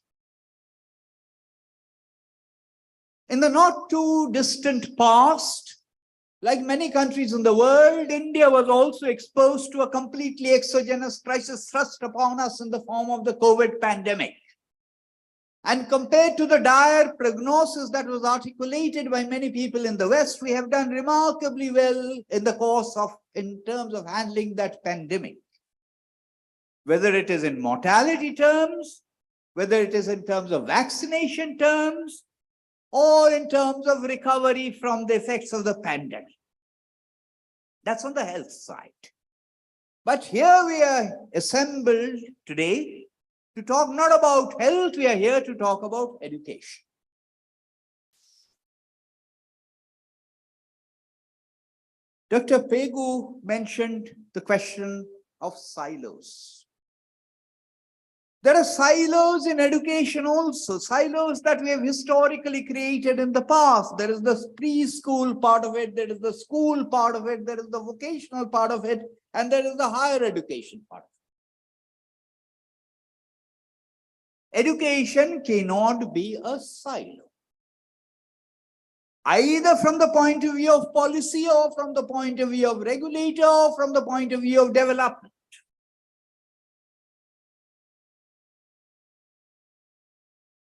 In the not too distant past, like many countries in the world, India was also exposed to a completely exogenous crisis thrust upon us in the form of the COVID pandemic. And compared to the dire prognosis that was articulated by many people in the West, we have done remarkably well in terms of handling that pandemic. Whether it is in mortality terms, whether it is in terms of vaccination terms, or in terms of recovery from the effects of the pandemic. That's on the health side. But here we are assembled today to talk not about health, we are here to talk about education. Dr. Pegu mentioned the question of silos. There are silos in education also, silos that we have historically created in the past. There is the preschool part of it, there is the school part of it, there is the vocational part of it, and there is the higher education part. Education cannot be a silo, either from the point of view of policy or from the point of view of regulator or from the point of view of development.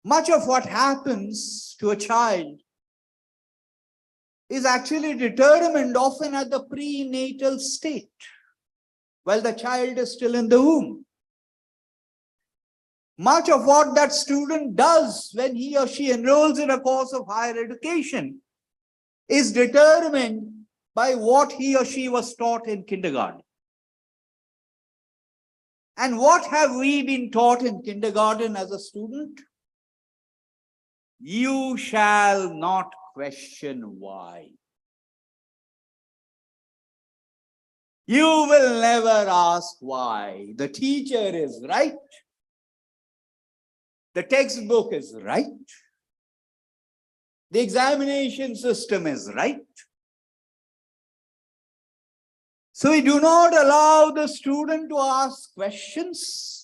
Much of what happens to a child is actually determined often at the prenatal state, while the child is still in the womb. Much of what that student does when he or she enrolls in a course of higher education is determined by what he or she was taught in kindergarten. And what have we been taught in kindergarten as a student? You shall not question why. You will never ask why. The teacher is right. The textbook is right. The examination system is right. So we do not allow the student to ask questions.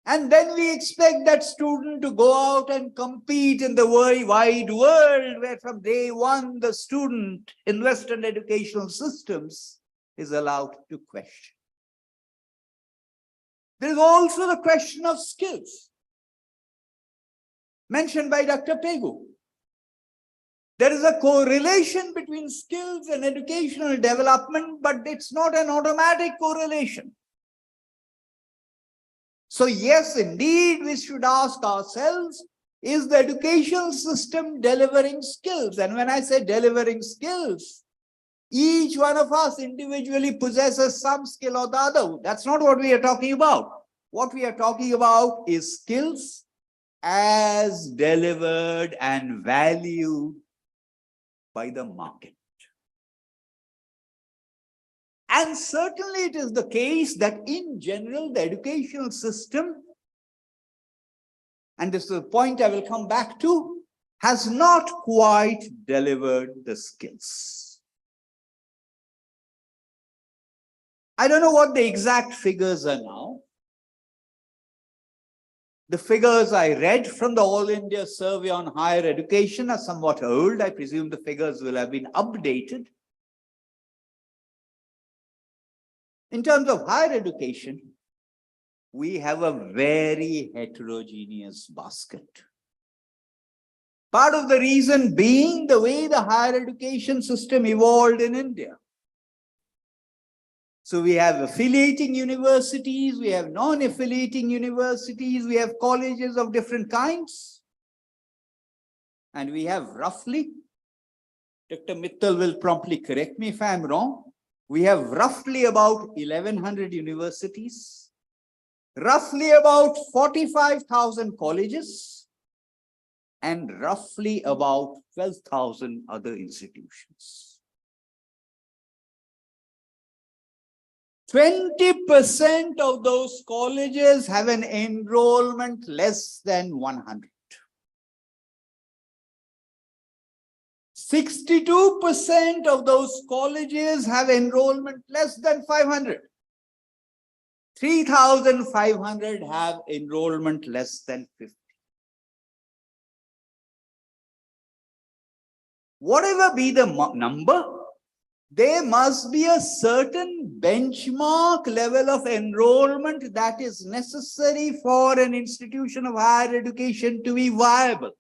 And then we expect that student to go out and compete in the wide world, where from day one, the student in Western educational systems is allowed to question. There is also the question of skills, mentioned by Dr. Pegu. There is a correlation between skills and educational development, but it's not an automatic correlation. So yes, indeed, we should ask ourselves, is the educational system delivering skills? And when I say delivering skills, each one of us individually possesses some skill or the other. That's not what we are talking about. What we are talking about is skills as delivered and valued by the market. And certainly it is the case that in general, the educational system, and this is the point I will come back to, has not quite delivered the skills. I don't know what the exact figures are now. The figures I read from the All India Survey on Higher Education are somewhat old. I presume the figures will have been updated. In terms of higher education, we have a very heterogeneous basket. Part of the reason being the way the higher education system evolved in India. So we have affiliating universities, we have non-affiliating universities, we have colleges of different kinds. And we have roughly, Dr. Mittal will promptly correct me if I'm wrong, we have roughly about 1,100 universities, roughly about 45,000 colleges, and roughly about 12,000 other institutions. 20% of those colleges have an enrollment less than 100. 62% of those colleges have enrollment less than 500. 3,500 have enrollment less than 50. Whatever be the number, there must be a certain benchmark level of enrollment that is necessary for an institution of higher education to be viable.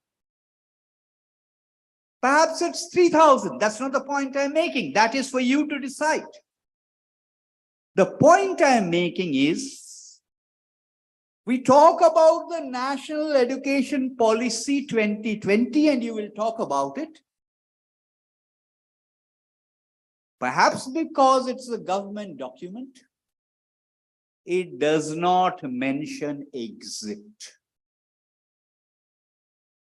Perhaps it's 3,000. That's not the point I'm making. That is for you to decide. The point I'm making is, we talk about the National Education Policy 2020, and you will talk about it. Perhaps because it's a government document, it does not mention exit.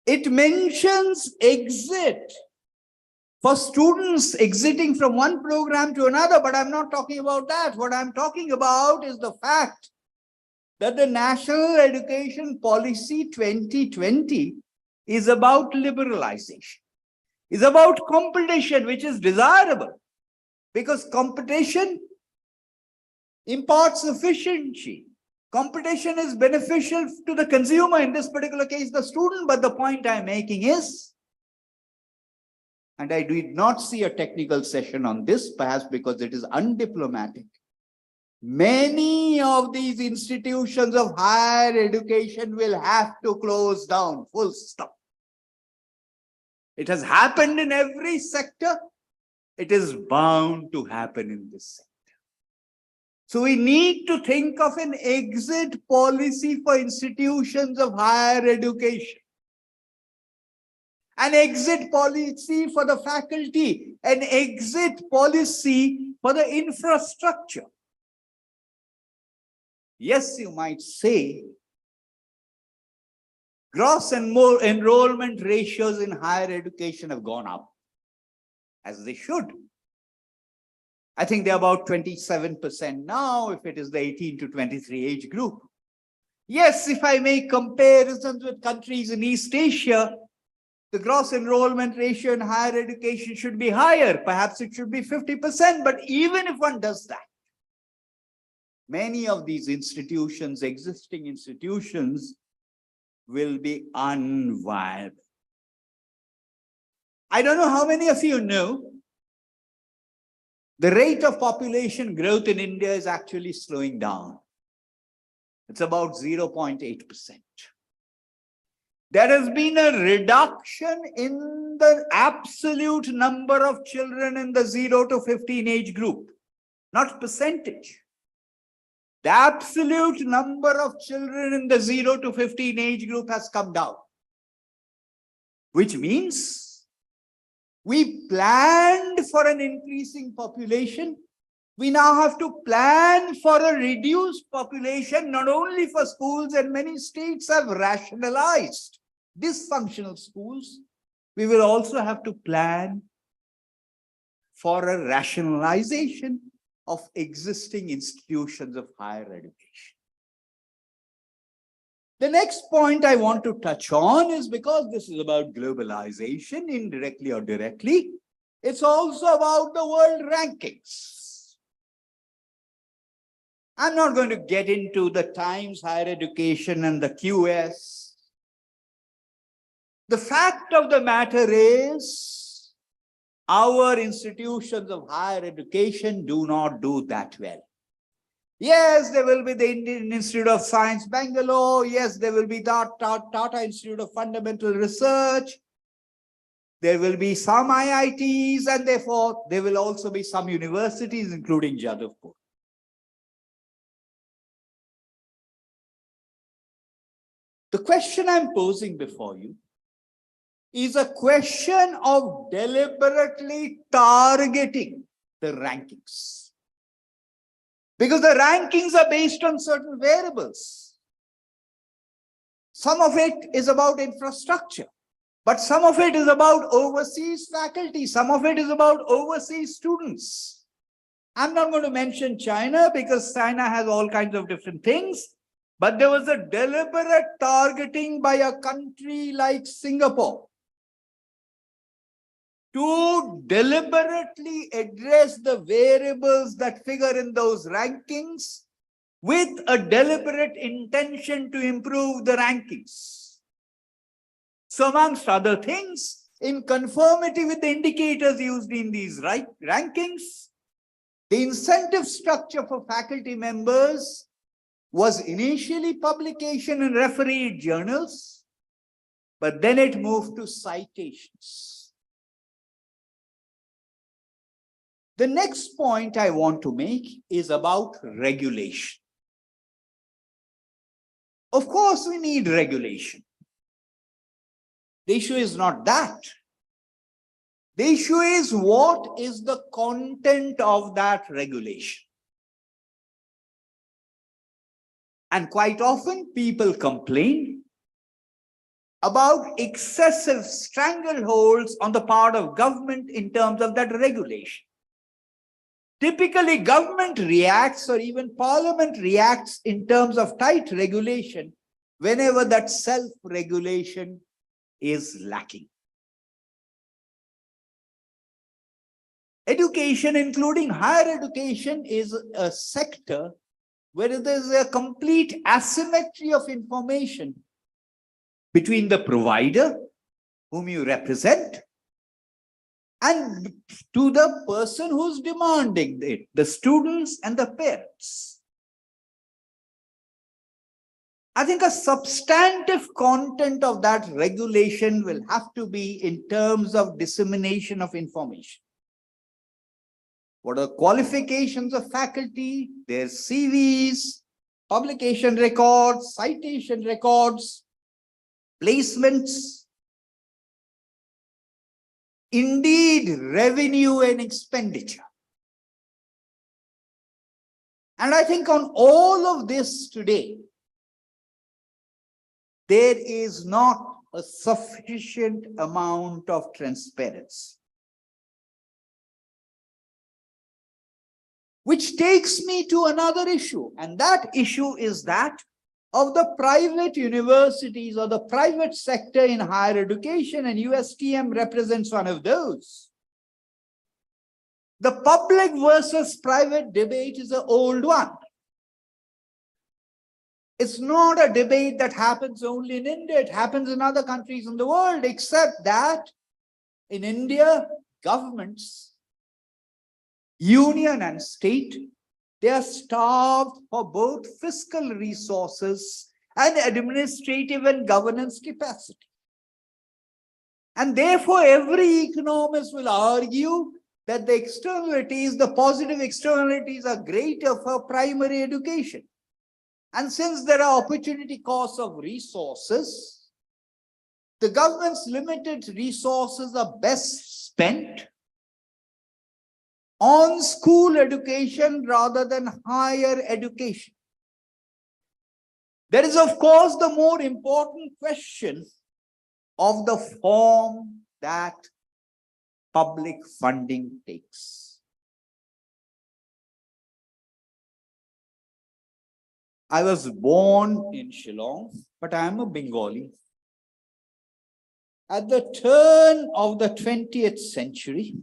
It mentions exit for students exiting from one program to another, but I'm not talking about that. What I'm talking about is the fact that the National Education Policy 2020 is about liberalization, is about competition, which is desirable because competition imparts efficiency. Competition is beneficial to the consumer, in this particular case, the student. But the point I'm making is, and I did not see a technical session on this, perhaps because it is undiplomatic. Many of these institutions of higher education will have to close down, full stop. It has happened in every sector. It is bound to happen in this sector. So we need to think of an exit policy for institutions of higher education, an exit policy for the faculty, an exit policy for the infrastructure. Yes, you might say, gross and more enrollment ratios in higher education have gone up, as they should. I think they're about 27% now, if it is the 18 to 23 age group. Yes, if I make comparisons with countries in East Asia, the gross enrollment ratio in higher education should be higher. Perhaps it should be 50%, but even if one does that, many of these institutions, existing institutions, will be unviable. I don't know how many of you know, the rate of population growth in India is actually slowing down. It's about 0.8%. There has been a reduction in the absolute number of children in the 0 to 15 age group, not percentage. The absolute number of children in the 0 to 15 age group has come down, which means we planned for an increasing population. We now have to plan for a reduced population, not only for schools, and many states have rationalized dysfunctional schools. We will also have to plan for a rationalization of existing institutions of higher education. The next point I want to touch on is, because this is about globalization, indirectly or directly, it's also about the world rankings. I'm not going to get into the Times Higher Education and the QS. The fact of the matter is, our institutions of higher education do not do that well. Yes, there will be the Indian Institute of Science, Bangalore. Yes, there will be Tata Institute of Fundamental Research. There will be some IITs, and therefore there will also be some universities, including Jadavpur. The question I'm posing before you is a question of deliberately targeting the rankings. Because the rankings are based on certain variables. Some of it is about infrastructure, but some of it is about overseas faculty. Some of it is about overseas students. I'm not going to mention China because China has all kinds of different things, but there was a deliberate targeting by a country like Singapore to deliberately address the variables that figure in those rankings with a deliberate intention to improve the rankings. So amongst other things, in conformity with the indicators used in these rankings, the incentive structure for faculty members was initially publication in refereed journals, but then it moved to citations. The next point I want to make is about regulation. Of course, we need regulation. The issue is not that. The issue is, what is the content of that regulation? And quite often people complain about excessive strangleholds on the part of government in terms of that regulation. Typically, government reacts, or even parliament reacts, in terms of tight regulation whenever that self-regulation is lacking. Education, including higher education, is a sector where there is a complete asymmetry of information between the provider, whom you represent, and to the person who's demanding it, the students and the parents. I think a substantive content of that regulation will have to be in terms of dissemination of information. What are the qualifications of faculty, their CVs, publication records, citation records, placements, indeed revenue and expenditure. And I think on all of this today, there is not a sufficient amount of transparency. Which takes me to another issue, and that issue is that of the private universities or the private sector in higher education, and USTM represents one of those. The public versus private debate is an old one. It's not a debate that happens only in India, it happens in other countries in the world, except that in India, governments, union and state, they are starved for both fiscal resources and administrative and governance capacity. And therefore, every economist will argue that the externalities, the positive externalities, are greater for primary education. And since there are opportunity costs of resources, the government's limited resources are best spent on school education rather than higher education. There is, of course, the more important question of the form that public funding takes. I was born in Shillong, but I am a Bengali. At the turn of the 20th century,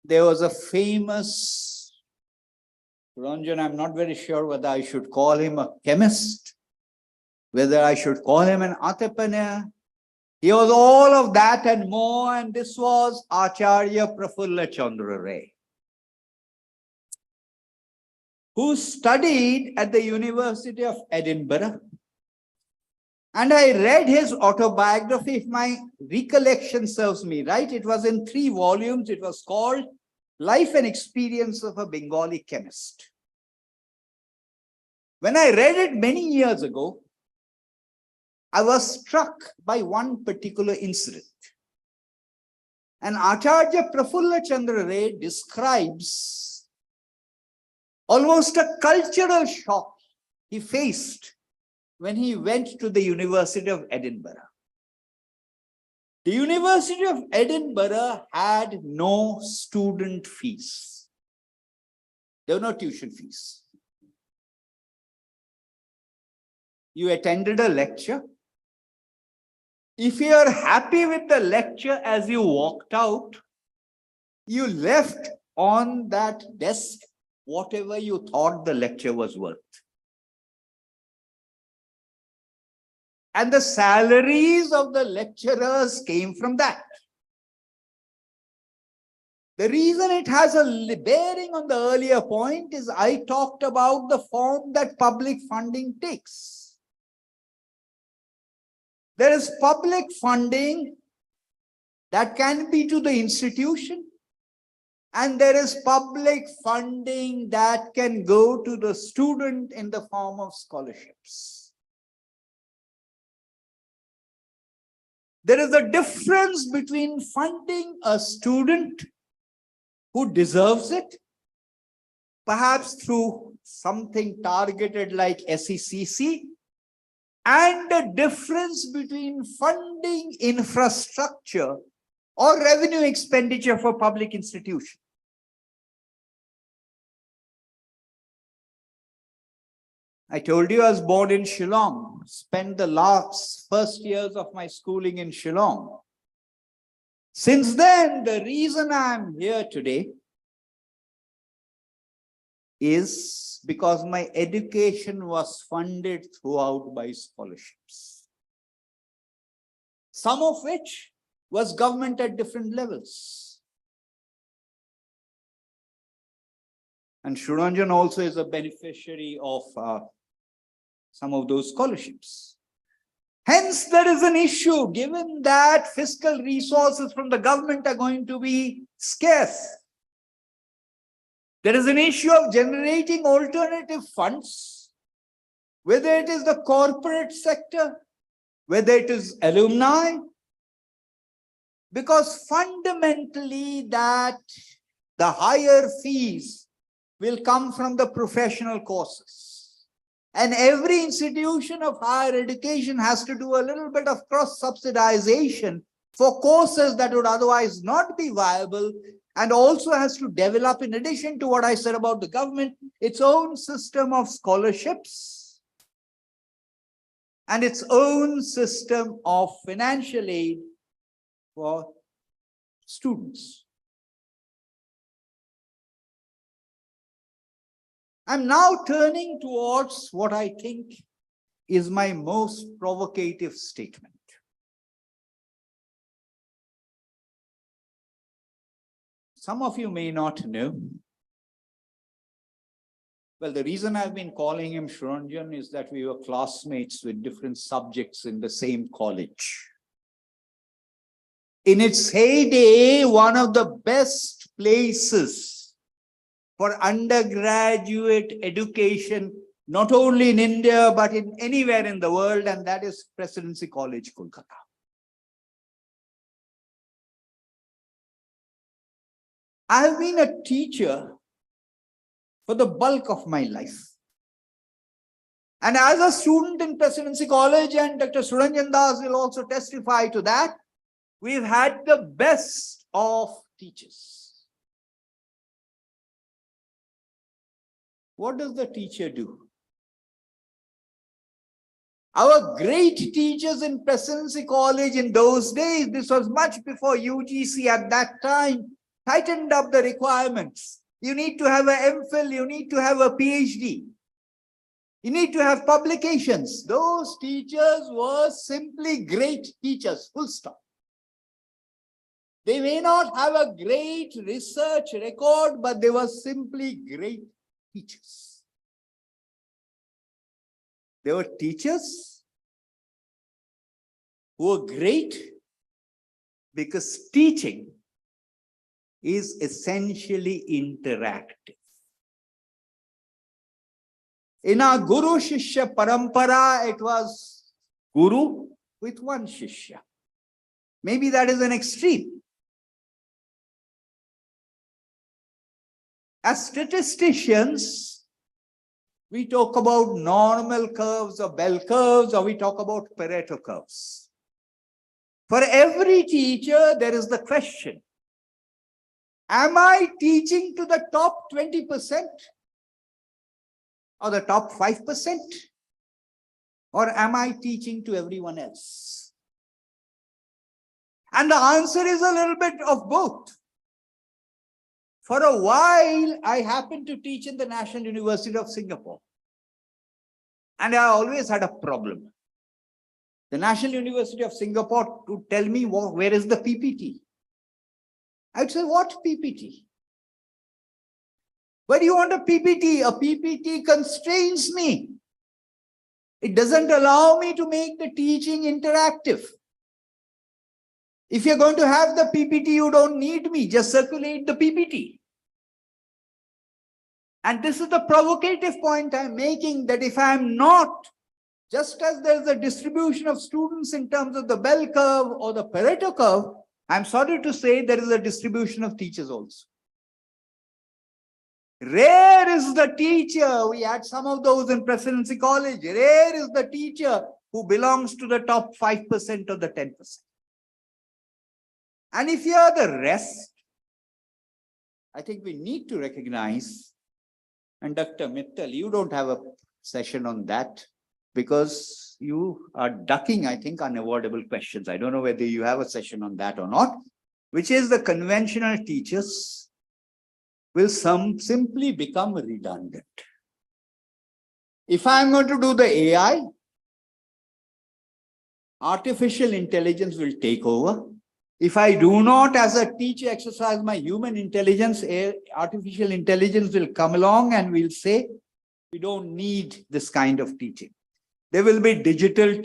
there was a famous, Ranjan, I'm not very sure whether I should call him a chemist, whether I should call him an entrepreneur. He was all of that and more, and this was Acharya Prafulla Chandra Ray, who studied at the University of Edinburgh. And I read his autobiography, if my recollection serves me right. It was in 3 volumes. It was called Life and Experience of a Bengali Chemist. When I read it many years ago, I was struck by one particular incident. And Acharya Prafulla Chandra Ray describes almost a cultural shock he faced when he went to the University of Edinburgh. The University of Edinburgh had no student fees. There were no tuition fees. You attended a lecture. If you are happy with the lecture as you walked out, you left on that desk whatever you thought the lecture was worth. And the salaries of the lecturers came from that. The reason it has a bearing on the earlier point is I talked about the form that public funding takes. There is public funding that can be to the institution, and there is public funding that can go to the student in the form of scholarships. There is a difference between funding a student who deserves it, perhaps through something targeted like SECC, and a difference between funding infrastructure or revenue expenditure for public institutions. I told you I was born in Shillong, spent the first years of my schooling in Shillong. Since then, the reason I'm here today is because my education was funded throughout by scholarships, some of which was government at different levels. And Suranjan also is a beneficiary of some of those scholarships. Hence, there is an issue, given that fiscal resources from the government are going to be scarce. There is an issue of generating alternative funds, whether it is the corporate sector, whether it is alumni, because fundamentally that the higher fees will come from the professional courses. And every institution of higher education has to do a little bit of cross-subsidization for courses that would otherwise not be viable, and also has to develop, in addition to what I said about the government, its own system of scholarships and its own system of financial aid for students. I'm now turning towards what I think is my most provocative statement. Some of you may not know. Well, the reason I've been calling him Suranjan is that we were classmates with different subjects in the same college. In its heyday, one of the best places for undergraduate education, not only in India, but in anywhere in the world, and that is Presidency College, Kolkata. I have been a teacher for the bulk of my life. And as a student in Presidency College, and Dr. Suranjan Das will also testify to that, we've had the best of teachers. What does the teacher do? Our great teachers in Presidency College in those days, this was much before UGC at that time, tightened up the requirements. You need to have an MPhil, you need to have a PhD. You need to have publications. Those teachers were simply great teachers, full stop. They may not have a great research record, but they were simply great teachers. They were teachers who were great because teaching is essentially interactive. In our Guru Shishya Parampara, it was Guru with one Shishya. Maybe that is an extreme. As statisticians, we talk about normal curves or bell curves, or we talk about Pareto curves. For every teacher, there is the question, am I teaching to the top 20% or the top 5%? Or am I teaching to everyone else? And the answer is a little bit of both. For a while, I happened to teach in the National University of Singapore. And I always had a problem. The National University of Singapore would tell me, where is the PPT? I would say, what PPT? Why do you want a PPT? A PPT constrains me. It doesn't allow me to make the teaching interactive. If you're going to have the PPT, you don't need me. Just circulate the PPT. And this is the provocative point I'm making, that if I'm not Just as there is a distribution of students in terms of the bell curve or the Pareto curve, I'm sorry to say there is a distribution of teachers also. Rare is the teacher, we had some of those in Presidency College, rare is the teacher who belongs to the top 5% or the 10%. And if you are the rest, I think we need to recognize, and Dr. Mittal, you don't have a session on that because you are ducking, I think, unavoidable questions. I don't know whether you have a session on that or not, which is the conventional teachers will simply become redundant. If I'm going to do the AI, artificial intelligence will take over. If I do not, as a teacher, exercise my human intelligence, artificial intelligence will come along and will say, we don't need this kind of teaching. There will be digital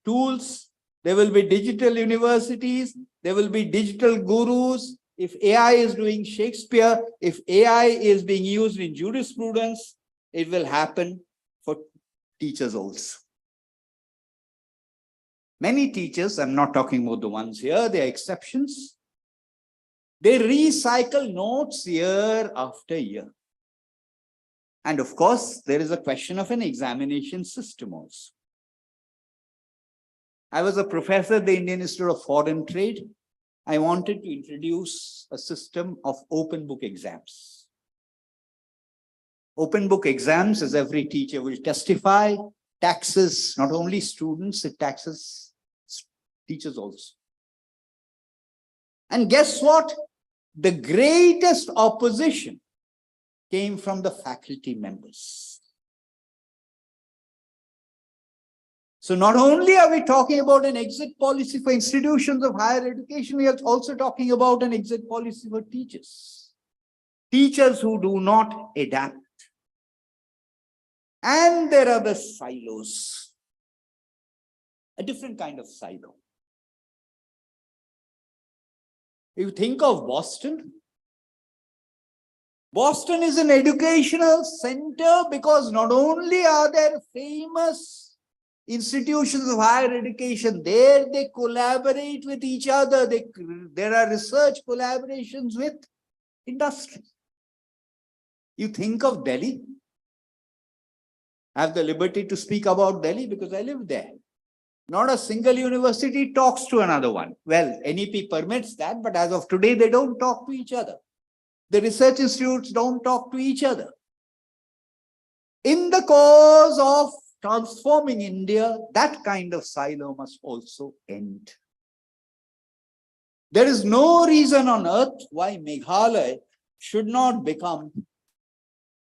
tools, there will be digital universities, there will be digital gurus. If AI is doing Shakespeare, if AI is being used in jurisprudence, it will happen for teachers also. Many teachers, I'm not talking about the ones here, they are exceptions. They recycle notes year after year. And of course, there is a question of an examination system also. I was a professor at the Indian Institute of Foreign Trade. I wanted to introduce a system of open book exams. Open book exams, as every teacher will testify, taxes not only students, it taxes teachers also. And guess what? The greatest opposition came from the faculty members. So not only are we talking about an exit policy for institutions of higher education, we are also talking about an exit policy for teachers. Teachers who do not adapt. And there are the silos. A different kind of silo. If you think of Boston, Boston is an educational center because not only are there famous institutions of higher education, there they collaborate with each other. There are research collaborations with industry. You think of Delhi. I have the liberty to speak about Delhi because I live there. Not a single university talks to another one. Well, NEP permits that, but as of today, they don't talk to each other. The research institutes don't talk to each other. In the cause of transforming India, that kind of silo must also end. There is no reason on earth why Meghalaya should not become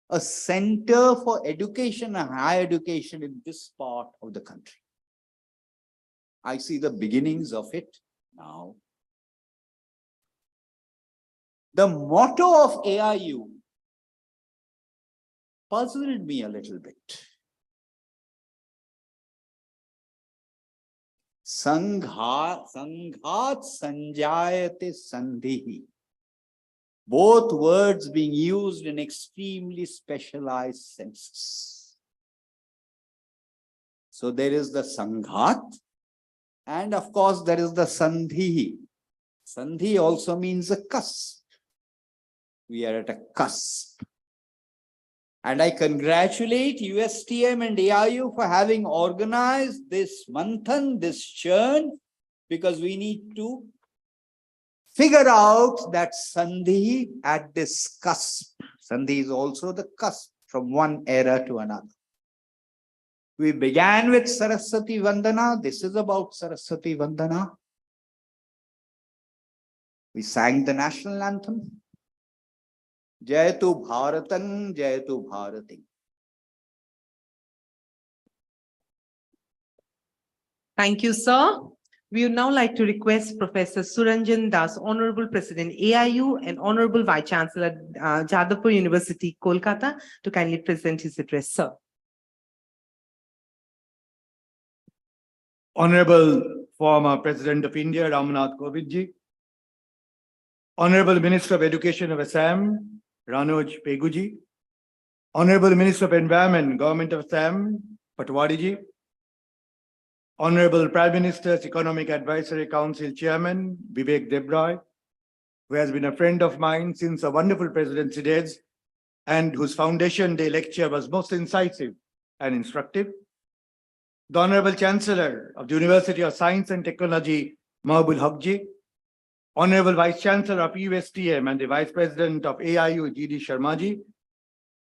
a center for education and higher education in this part of the country. I see the beginnings of it now. The motto of AIU puzzled me a little bit. Sanghat sanjayate sandhihi. Both words being used in extremely specialized senses. So there is the sanghat, and of course there is the sandhihi. Sandhi also means a cusp. We are at a cusp. And I congratulate USTM and AIU for having organized this manthan, this churn, because we need to figure out that Sandhi at this cusp. Sandhi is also the cusp from one era to another. We began with Saraswati Vandana. This is about Saraswati Vandana. We sang the national anthem. Jayatu Bharatan, Jayatu Bharati. Thank you, sir. We would now like to request Professor Suranjan Das, Honorable President AIU and Honorable Vice Chancellor Jadavpur University, Kolkata, to kindly present his address, sir. Honorable former President of India, Ramnath Kovindji, Honorable Minister of Education of Assam, Ranoj Peguji, Honorable Minister of Environment, Government of Assam, Patwadiji, Honorable Prime Minister's Economic Advisory Council Chairman, Vivek Debroy, who has been a friend of mine since a wonderful presidency days and whose Foundation Day lecture was most incisive and instructive. The Honorable Chancellor of the University of Science and Technology, Mahbul Haqji, Honorable Vice Chancellor of USTM and the Vice President of AIU, G.D. Sharmaji,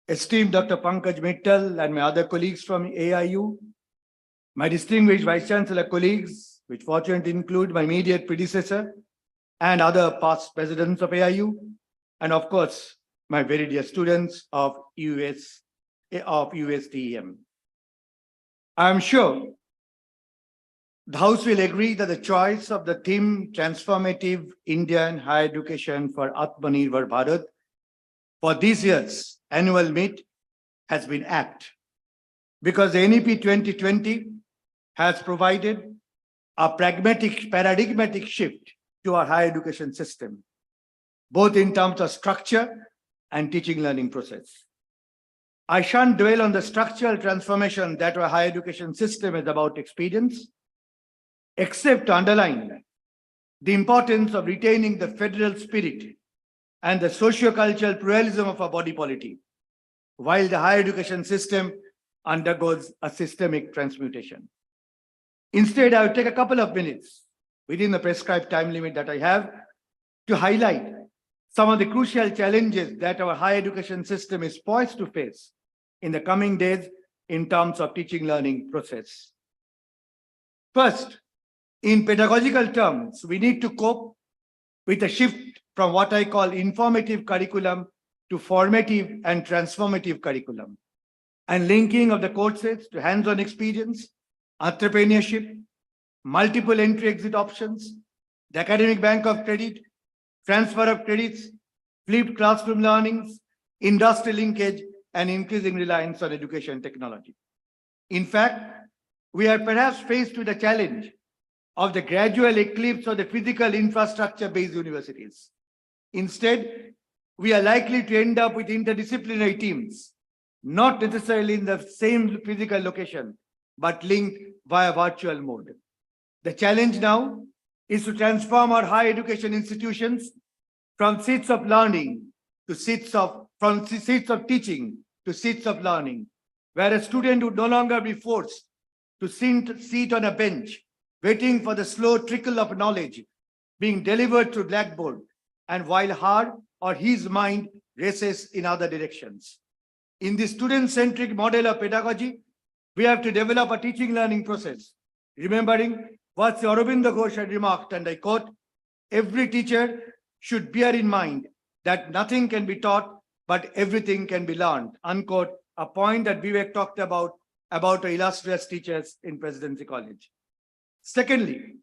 esteemed Dr. Pankaj Mittal and my other colleagues from AIU, my distinguished Vice Chancellor colleagues, which fortunately include my immediate predecessor and other past presidents of AIU, and of course, my very dear students of USTM. I am sure the House will agree that the choice of the theme Transformative Indian Higher Education for Atmanirbhar Bharat for this year's annual meet has been apt, because the NEP 2020 has provided a paradigmatic shift to our higher education system, both in terms of structure and teaching learning process. I shan't dwell on the structural transformation that our higher education system is about to experience, except to underline the importance of retaining the federal spirit and the socio-cultural pluralism of our body polity, while the higher education system undergoes a systemic transmutation. Instead, I will take a couple of minutes within the prescribed time limit that I have to highlight some of the crucial challenges that our higher education system is poised to face in the coming days in terms of teaching learning process. First, in pedagogical terms, we need to cope with a shift from what I call informative curriculum to formative and transformative curriculum, and linking of the courses to hands-on experience, entrepreneurship, multiple entry-exit options, the academic bank of credit, transfer of credits, flipped classroom learnings, industry linkage, and increasing reliance on education technology. In fact, we are perhaps faced with the challenge of the gradual eclipse of the physical infrastructure-based universities. Instead, we are likely to end up with interdisciplinary teams, not necessarily in the same physical location, but linked via virtual mode. The challenge now is to transform our higher education institutions from seats of learning to from seats of teaching to seats of learning, where a student would no longer be forced to sit on a bench, waiting for the slow trickle of knowledge being delivered through blackboard, and while her or his mind races in other directions. In this student-centric model of pedagogy, we have to develop a teaching learning process, remembering what Sri Aurobindo Ghosh had remarked, and I quote, "Every teacher should bear in mind that nothing can be taught, but everything can be learned," unquote, a point that Vivek talked about our illustrious teachers in Presidency College. Secondly,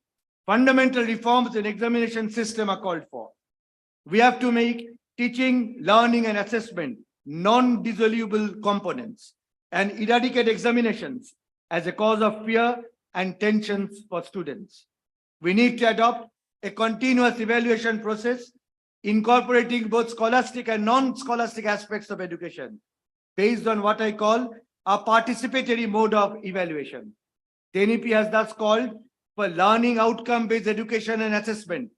fundamental reforms in examination system are called for. We have to make teaching, learning, and assessment non-dissoluble components and eradicate examinations as a cause of fear and tensions for students. We need to adopt a continuous evaluation process incorporating both scholastic and non-scholastic aspects of education based on what I call a participatory mode of evaluation. The NEP has thus called for learning outcome-based education and assessment,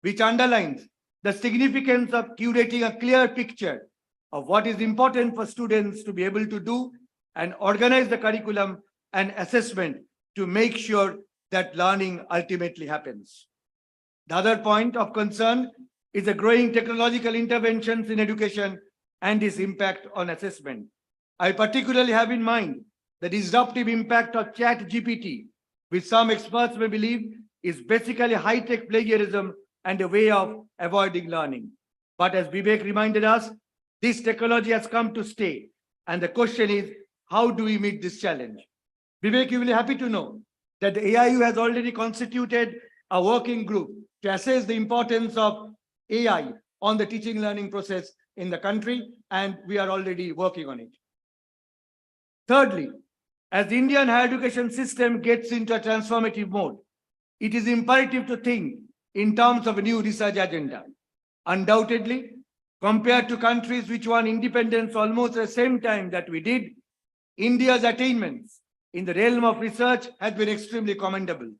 which underlines the significance of curating a clear picture of what is important for students to be able to do and organize the curriculum and assessment to make sure that learning ultimately happens. The other point of concern is the growing technological interventions in education and its impact on assessment. I particularly have in mind the disruptive impact of ChatGPT, which some experts may believe is basically high-tech plagiarism and a way of avoiding learning. But as Vivek reminded us, this technology has come to stay. And the question is, how do we meet this challenge? Vivek, you will be happy to know that the AIU has already constituted a working group to assess the importance of AI on the teaching learning process in the country, and we are already working on it. Thirdly, as the Indian higher education system gets into a transformative mode, it is imperative to think in terms of a new research agenda. Undoubtedly, compared to countries which won independence almost at the same time that we did, India's attainments in the realm of research has been extremely commendable.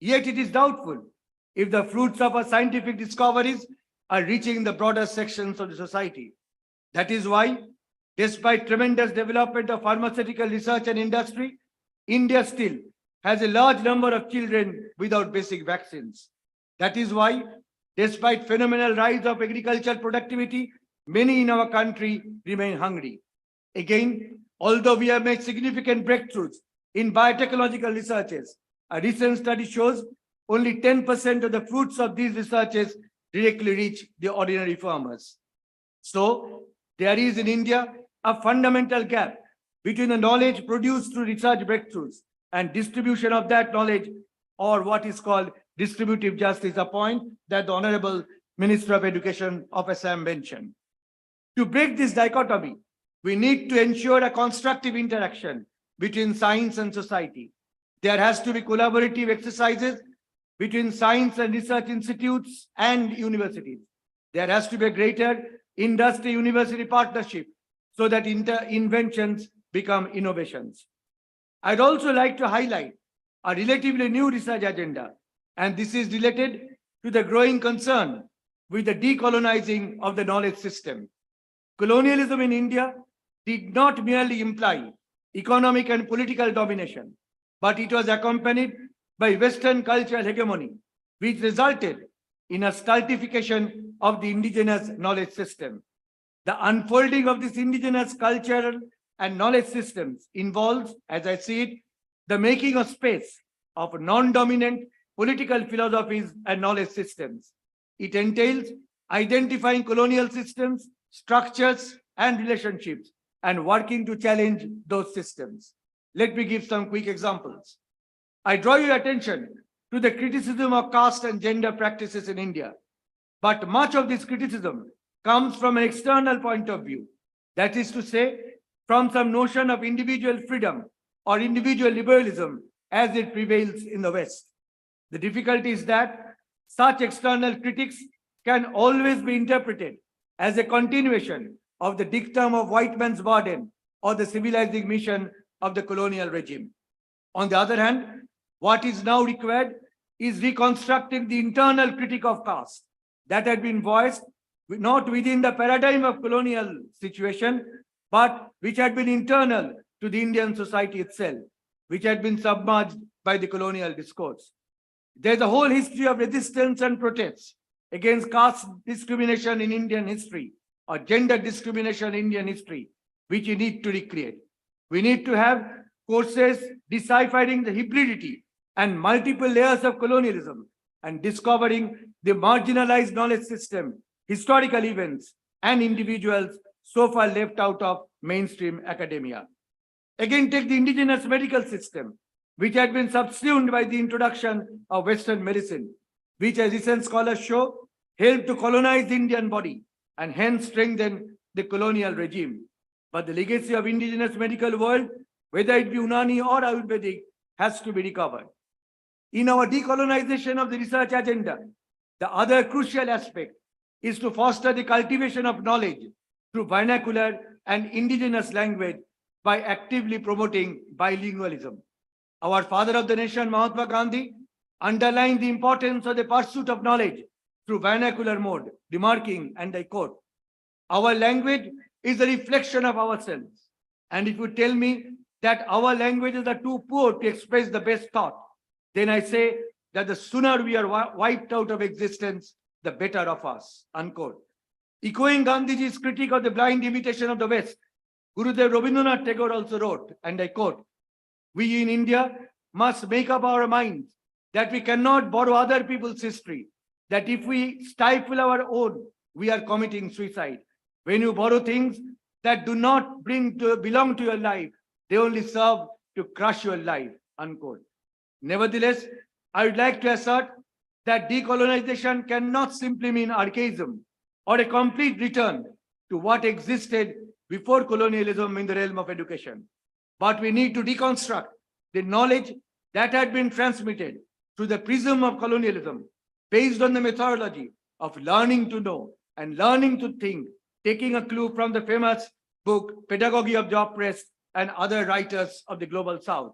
Yet it is doubtful if the fruits of our scientific discoveries are reaching the broader sections of the society. That is why, despite tremendous development of pharmaceutical research and industry, India still has a large number of children without basic vaccines. That is why, despite phenomenal rise of agricultural productivity, many in our country remain hungry. Again, although we have made significant breakthroughs in biotechnological researches, a recent study shows only 10% of the fruits of these researches directly reach the ordinary farmers. So, there is in India a fundamental gap between the knowledge produced through research breakthroughs and distribution of that knowledge, or what is called distributive justice, a point that the Honorable Minister of Education of Assam mentioned. To break this dichotomy, we need to ensure a constructive interaction between science and society. There has to be collaborative exercises between science and research institutes and universities. There has to be a greater industry-university partnership so that inventions become innovations. I'd also like to highlight a relatively new research agenda, and this is related to the growing concern with the decolonizing of the knowledge system. Colonialism in India did not merely imply economic and political domination, but it was accompanied by Western cultural hegemony, which resulted in a stultification of the indigenous knowledge system. The unfolding of this indigenous cultural and knowledge systems involves, as I see it, the making of space of non-dominant political philosophies and knowledge systems. It entails identifying colonial systems, structures, and relationships, and working to challenge those systems. Let me give some quick examples. I draw your attention to the criticism of caste and gender practices in India. But much of this criticism comes from an external point of view. That is to say, from some notion of individual freedom or individual liberalism as it prevails in the West. The difficulty is that such external critics can always be interpreted as a continuation of the dictum of white man's burden or the civilizing mission of the colonial regime. On the other hand, what is now required is reconstructing the internal critique of caste that had been voiced not within the paradigm of colonial situation, but which had been internal to the Indian society itself, which had been submerged by the colonial discourse. There's a whole history of resistance and protests against caste discrimination in Indian history, or gender discrimination in Indian history, which we need to recreate. We need to have courses deciphering the hybridity and multiple layers of colonialism and discovering the marginalized knowledge system, historical events, and individuals so far left out of mainstream academia. Again, take the indigenous medical system, which had been subsumed by the introduction of Western medicine, which, as recent scholars show, helped to colonize the Indian body and hence strengthen the colonial regime. But the legacy of indigenous medical world, whether it be Unani or Ayurvedic, has to be recovered. In our decolonization of the research agenda, the other crucial aspect is to foster the cultivation of knowledge through vernacular and indigenous language by actively promoting bilingualism. Our father of the nation, Mahatma Gandhi, underlined the importance of the pursuit of knowledge through vernacular mode, remarking, and I quote, "Our language is a reflection of ourselves. And if you tell me that our languages are too poor to express the best thought, then I say that the sooner we are wiped out of existence, the better of us," unquote. Echoing Gandhiji's critique of the blind imitation of the West, Gurudev Rabindranath Tagore also wrote, and I quote, "We in India must make up our minds that we cannot borrow other people's history, that if we stifle our own, we are committing suicide. When you borrow things that do not belong to your life, they only serve to crush your life," unquote. Nevertheless, I would like to assert that decolonization cannot simply mean archaism or a complete return to what existed before colonialism in the realm of education. But we need to deconstruct the knowledge that had been transmitted through the prism of colonialism, based on the methodology of learning to know and learning to think, taking a clue from the famous book, Pedagogy of the Oppressed, and other writers of the global south.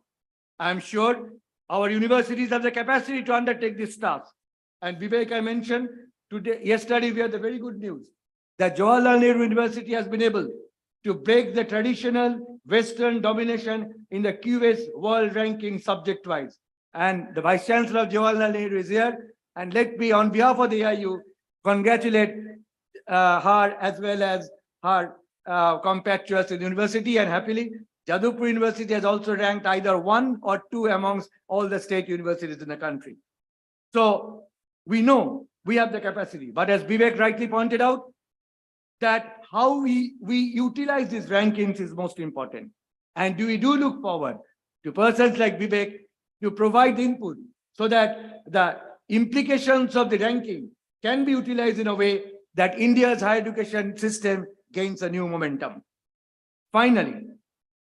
I am sure our universities have the capacity to undertake this task. And Vivek, I mentioned yesterday, we had the very good news that Jawaharlal Nehru University has been able to break the traditional Western domination in the QS world ranking subject-wise. And the Vice Chancellor of Jawaharlal Nehru is here. And let me, on behalf of the AIU, congratulate her as well as her compatriots in the university. And happily, Jadavpur University has also ranked either 1 or 2 amongst all the state universities in the country. So we know we have the capacity, but as Vivek rightly pointed out, that how we utilize these rankings is most important. And we do look forward to persons like Vivek to provide input so that the implications of the ranking can be utilized in a way that India's higher education system gains a new momentum. Finally,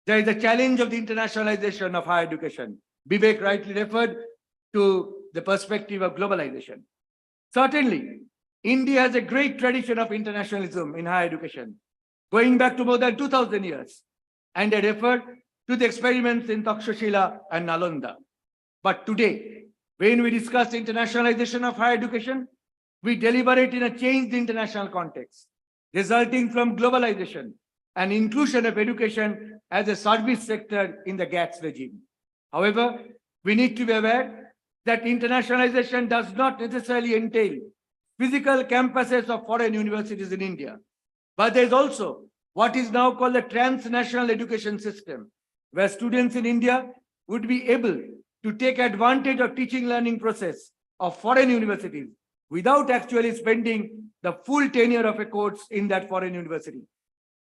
there is a challenge of the internationalization of higher education. Vivek rightly referred to the perspective of globalization. Certainly, India has a great tradition of internationalism in higher education, going back to more than 2000 years. And I refer to the experiments in Takshashila and Nalanda. But today, when we discuss internationalization of higher education, we deliberate in a changed international context, resulting from globalization and inclusion of education as a service sector in the GATS regime. However, we need to be aware that internationalization does not necessarily entail physical campuses of foreign universities in India, but there is also what is now called the transnational education system, where students in India would be able to take advantage of teaching learning process of foreign universities without actually spending the full tenure of a course in that foreign university.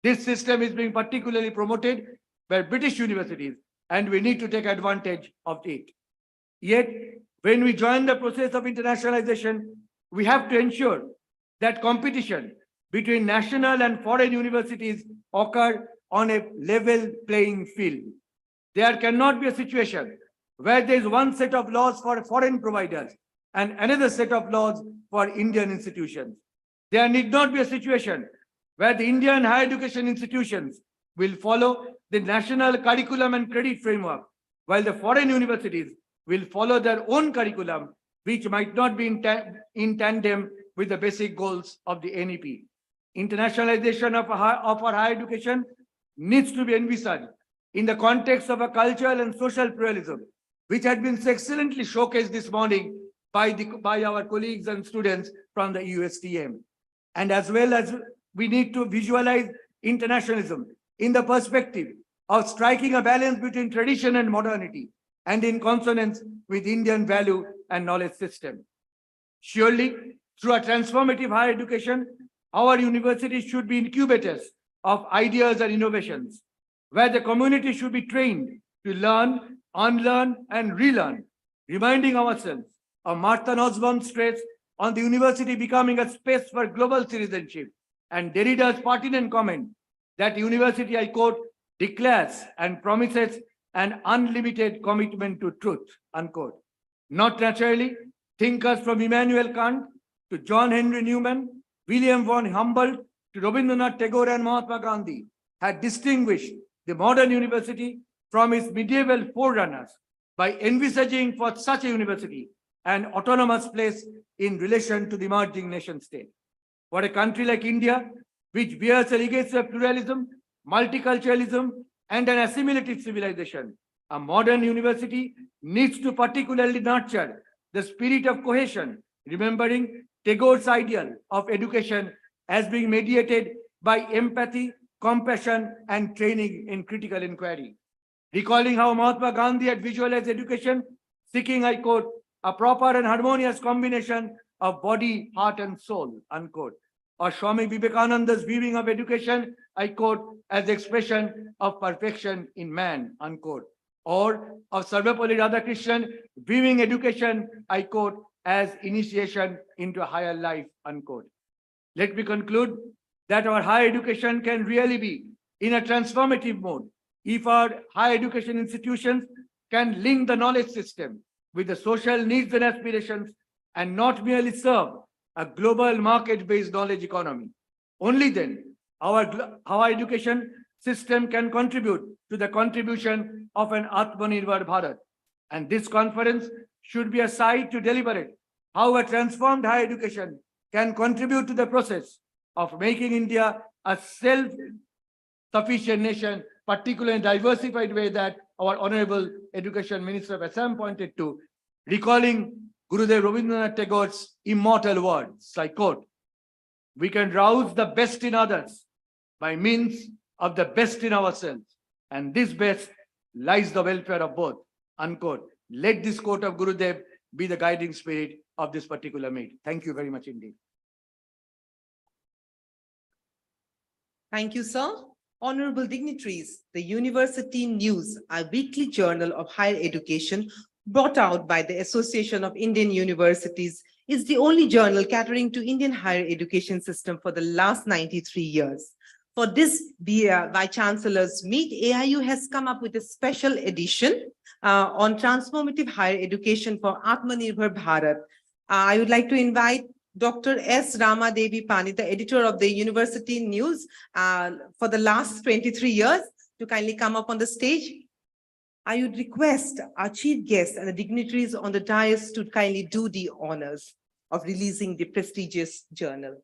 This system is being particularly promoted by British universities, and we need to take advantage of it. Yet, when we join the process of internationalization, we have to ensure that competition between national and foreign universities occur on a level playing field. There cannot be a situation where there is one set of laws for foreign providers and another set of laws for Indian institutions. There need not be a situation where the Indian higher education institutions will follow the national curriculum and credit framework, while the foreign universities will follow their own curriculum, which might not be in tandem with the basic goals of the NEP. Internationalization of our higher education needs to be envisaged in the context of a cultural and social pluralism, which had been so excellently showcased this morning by our colleagues and students from the USTM. And as well as we need to visualize internationalism in the perspective of striking a balance between tradition and modernity, and in consonance with Indian value and knowledge system. Surely, through a transformative higher education, our universities should be incubators of ideas and innovations, where the community should be trained to learn, unlearn, and relearn, reminding ourselves of Martha Nussbaum's stress on the university becoming a space for global citizenship, and Derrida's pertinent comment that university, I quote, declares and promises an unlimited commitment to truth, unquote. Not naturally, thinkers from Immanuel Kant to John Henry Newman, William von Humboldt to Rabindranath Tagore and Mahatma Gandhi had distinguished the modern university from its medieval forerunners by envisaging for such a university an autonomous place in relation to the emerging nation state. For a country like India, which bears a legacy of pluralism, multiculturalism, and an assimilative civilization, a modern university needs to particularly nurture the spirit of cohesion, remembering Tagore's ideal of education as being mediated by empathy, compassion, and training in critical inquiry. Recalling how Mahatma Gandhi had visualized education, seeking, I quote, a proper and harmonious combination of body, heart, and soul, unquote. Or Swami Vivekananda's viewing of education, I quote, as the expression of perfection in man, unquote. Or of Sarvepalli Radhakrishnan viewing education, I quote, as initiation into a higher life, unquote. Let me conclude that our higher education can really be in a transformative mode if our higher education institutions can link the knowledge system with the social needs and aspirations and not merely serve a global market-based knowledge economy. Only then our education system can contribute to the contribution of an Atmanirbhar Bharat. And this conference should be a site to deliberate how a transformed higher education can contribute to the process of making India a self-sufficient nation, particularly in a diversified way that our Honorable Education Minister of Assam pointed to, recalling Gurudev Rabindranath Tagore's immortal words, I quote, "We can rouse the best in others by means of the best in ourselves, and this best lies the welfare of both," unquote. Let this quote of Gurudev be the guiding spirit of this particular meet. Thank you very much indeed. Thank you, sir. Honorable dignitaries, the University News, a weekly journal of higher education brought out by the Association of Indian Universities, is the only journal catering to Indian higher education system for the last 93 years. For this Vice-Chancellors meet, AIU has come up with a special edition on transformative higher education for Atmanirbhar Bharat. I would like to invite Dr. S. Rama Devi Pani, the editor of the University News for the last 23 years, to kindly come up on the stage. I would request our chief guests and the dignitaries on the dais to kindly do the honors of releasing the prestigious journal.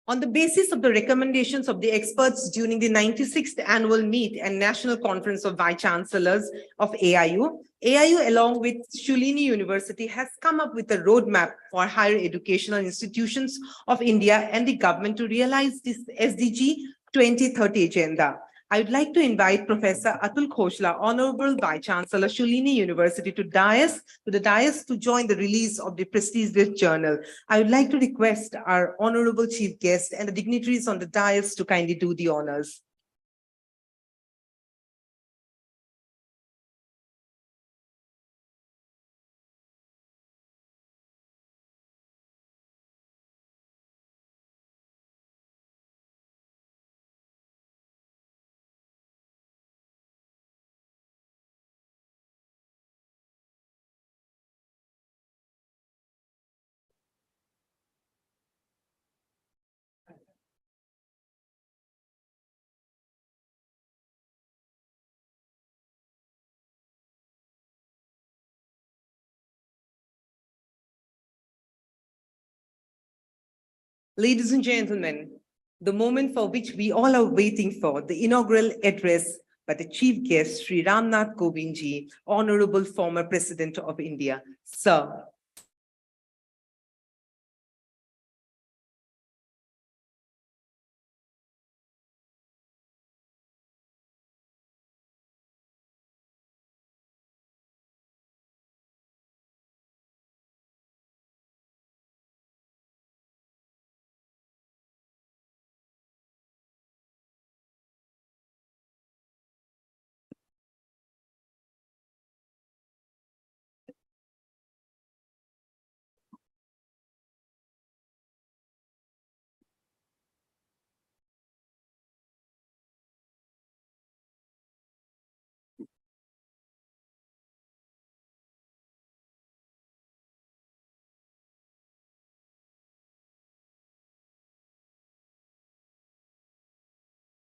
On the basis of the recommendations of the experts during the 96th annual meet and national conference of Vice-Chancellors of AIU, AIU along with Shulini University has come up with a roadmap for higher educational institutions of India and the government to realize this SDG 2030 agenda. I would like to invite Professor Atul Khoshla, Honorable Vice-Chancellor, Shulini University, to the dais to join the release of the prestigious journal. I would like to request our Honorable Chief Guest and the dignitaries on the dais to kindly do the honors. Ladies and gentlemen, the moment for which we all are waiting for, the inaugural address by the chief guest, Sri Ramnath Kovindji, Honorable former President of India. Sir.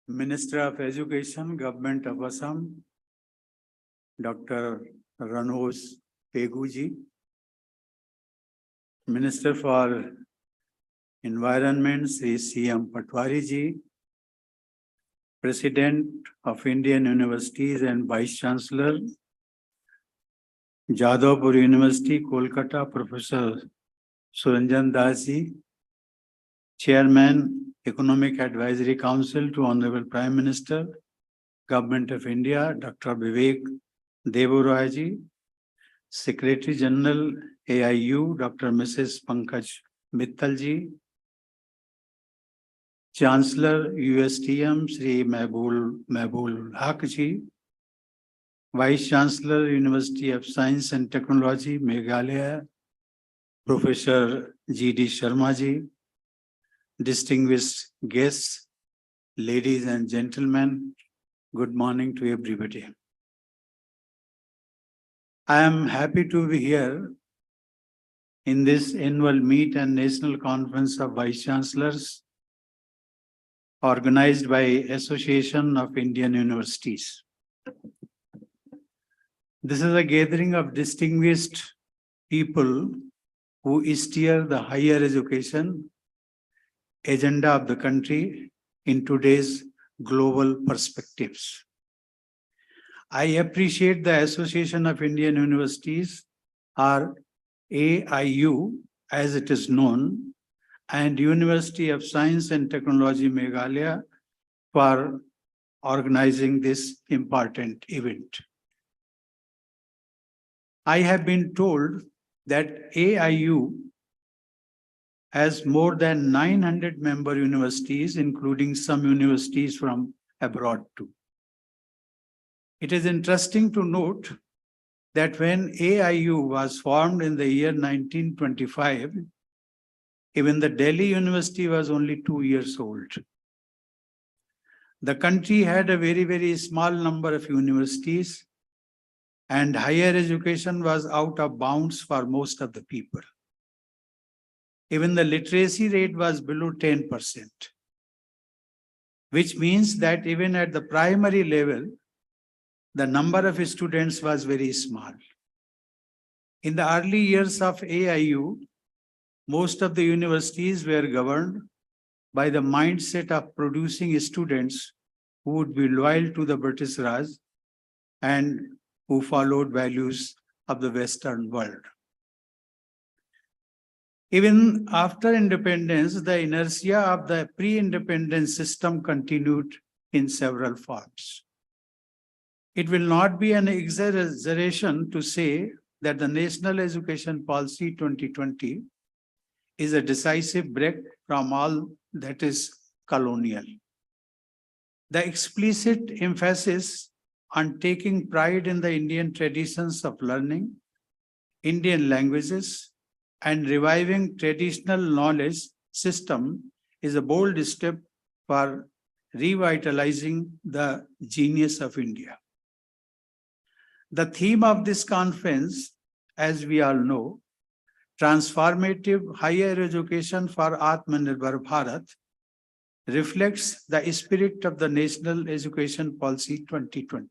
Minister of Education, Government of Assam, Dr. Ranoj Peguji, Minister for Environment, Sri C.M. Patwari-ji, President of Indian Universities and Vice-Chancellor, Jadavpur University, Kolkata, Professor Suranjan Das-ji, Chairman, Economic Advisory Council to Honorable Prime Minister, Government of India, Dr. Vivek Deborah-ji, Secretary General, AIU, Dr. Mrs. Pankaj Mittal-ji, Chancellor USTM Sri Mehbul Haq Ji, Vice Chancellor University of Science and Technology Meghalaya, Professor G.D. Sharma Ji, distinguished guests, ladies and gentlemen, good morning to everybody. I am happy to be here in this annual meet and national conference of Vice Chancellors organized by Association of Indian Universities. This is a gathering of distinguished people who steer the higher education agenda of the country in today's global perspectives. I appreciate the Association of Indian Universities, or AIU as it is known, and University of Science and Technology Meghalaya for organizing this important event. I have been told that AIU has more than 900 member universities, including some universities from abroad too. It is interesting to note that when AIU was formed in the year 1925, even the Delhi University was only 2 years old. The country had a very, very small number of universities, and higher education was out of bounds for most of the people. Even the literacy rate was below 10%, which means that even at the primary level, the number of students was very small. In the early years of AIU, most of the universities were governed by the mindset of producing students who would be loyal to the British Raj and who followed values of the Western world. Even after independence, the inertia of the pre-independence system continued in several forms. It will not be an exaggeration to say that the National Education Policy 2020 is a decisive break from all that is colonial. The explicit emphasis on taking pride in the Indian traditions of learning, Indian languages, and reviving traditional knowledge system is a bold step for revitalizing the genius of India. The theme of this conference, as we all know, transformative higher education for Atmanirbhar Bharat, reflects the spirit of the National Education Policy 2020.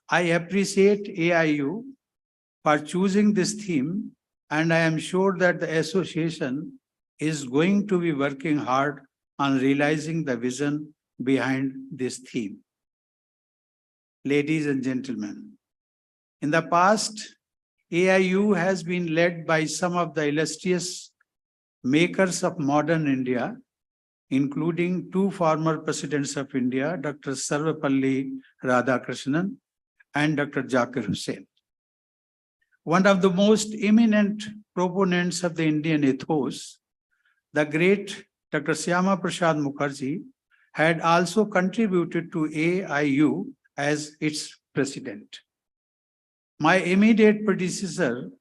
I appreciate AIU for choosing this theme, and I am sure that the association is going to be working hard on realizing the vision behind this theme. Ladies and gentlemen, in the past, AIU has been led by some of the illustrious makers of modern India, including two former presidents of India, Dr. Sarvepalli Radhakrishnan and Dr. Zakir Hussain. One of the most eminent proponents of the Indian ethos, the great Dr. Syama Prasad Mukherjee, had also contributed to AIU as its president. My immediate predecessor,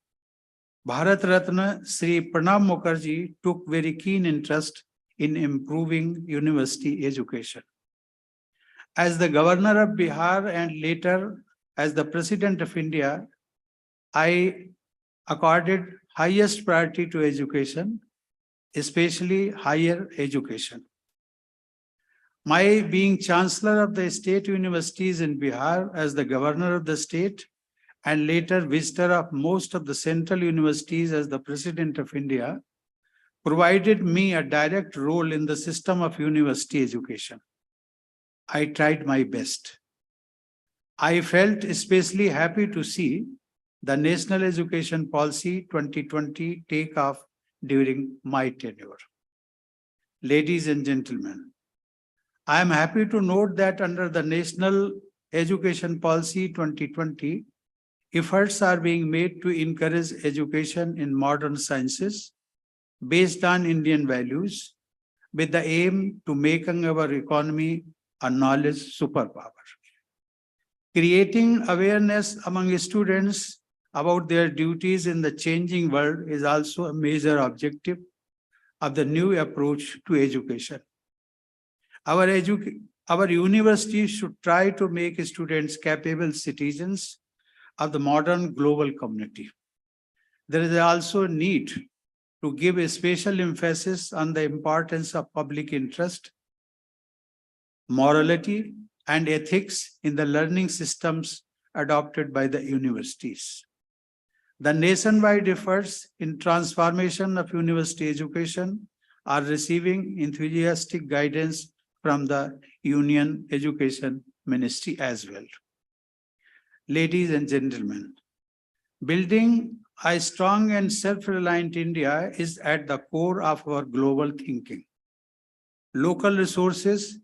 Bharat Ratna Sri Pranab Mukherjee, took very keen interest in improving university education. As the governor of Bihar and later as the President of India, I accorded highest priority to education, especially higher education. My being Chancellor of the state universities in Bihar as the governor of the state and later visitor of most of the central universities as the President of India, provided me a direct role in the system of university education. I tried my best. I felt especially happy to see the National Education Policy 2020 take off during my tenure. Ladies and gentlemen, I am happy to note that under the National Education Policy 2020, efforts are being made to encourage education in modern sciences based on Indian values, with the aim to making our economy a knowledge superpower. Creating awareness among students about their duties in the changing world is also a major objective of the new approach to education. Our universities should try to make students capable citizens of the modern global community. There is also a need to give a special emphasis on the importance of public interest, morality, and ethics in the learning systems adopted by the universities. The nationwide efforts in transformation of university education are receiving enthusiastic guidance from the Union Education Ministry as well. Ladies and gentlemen, building a strong and self-reliant India is at the core of our global thinking. Local resources,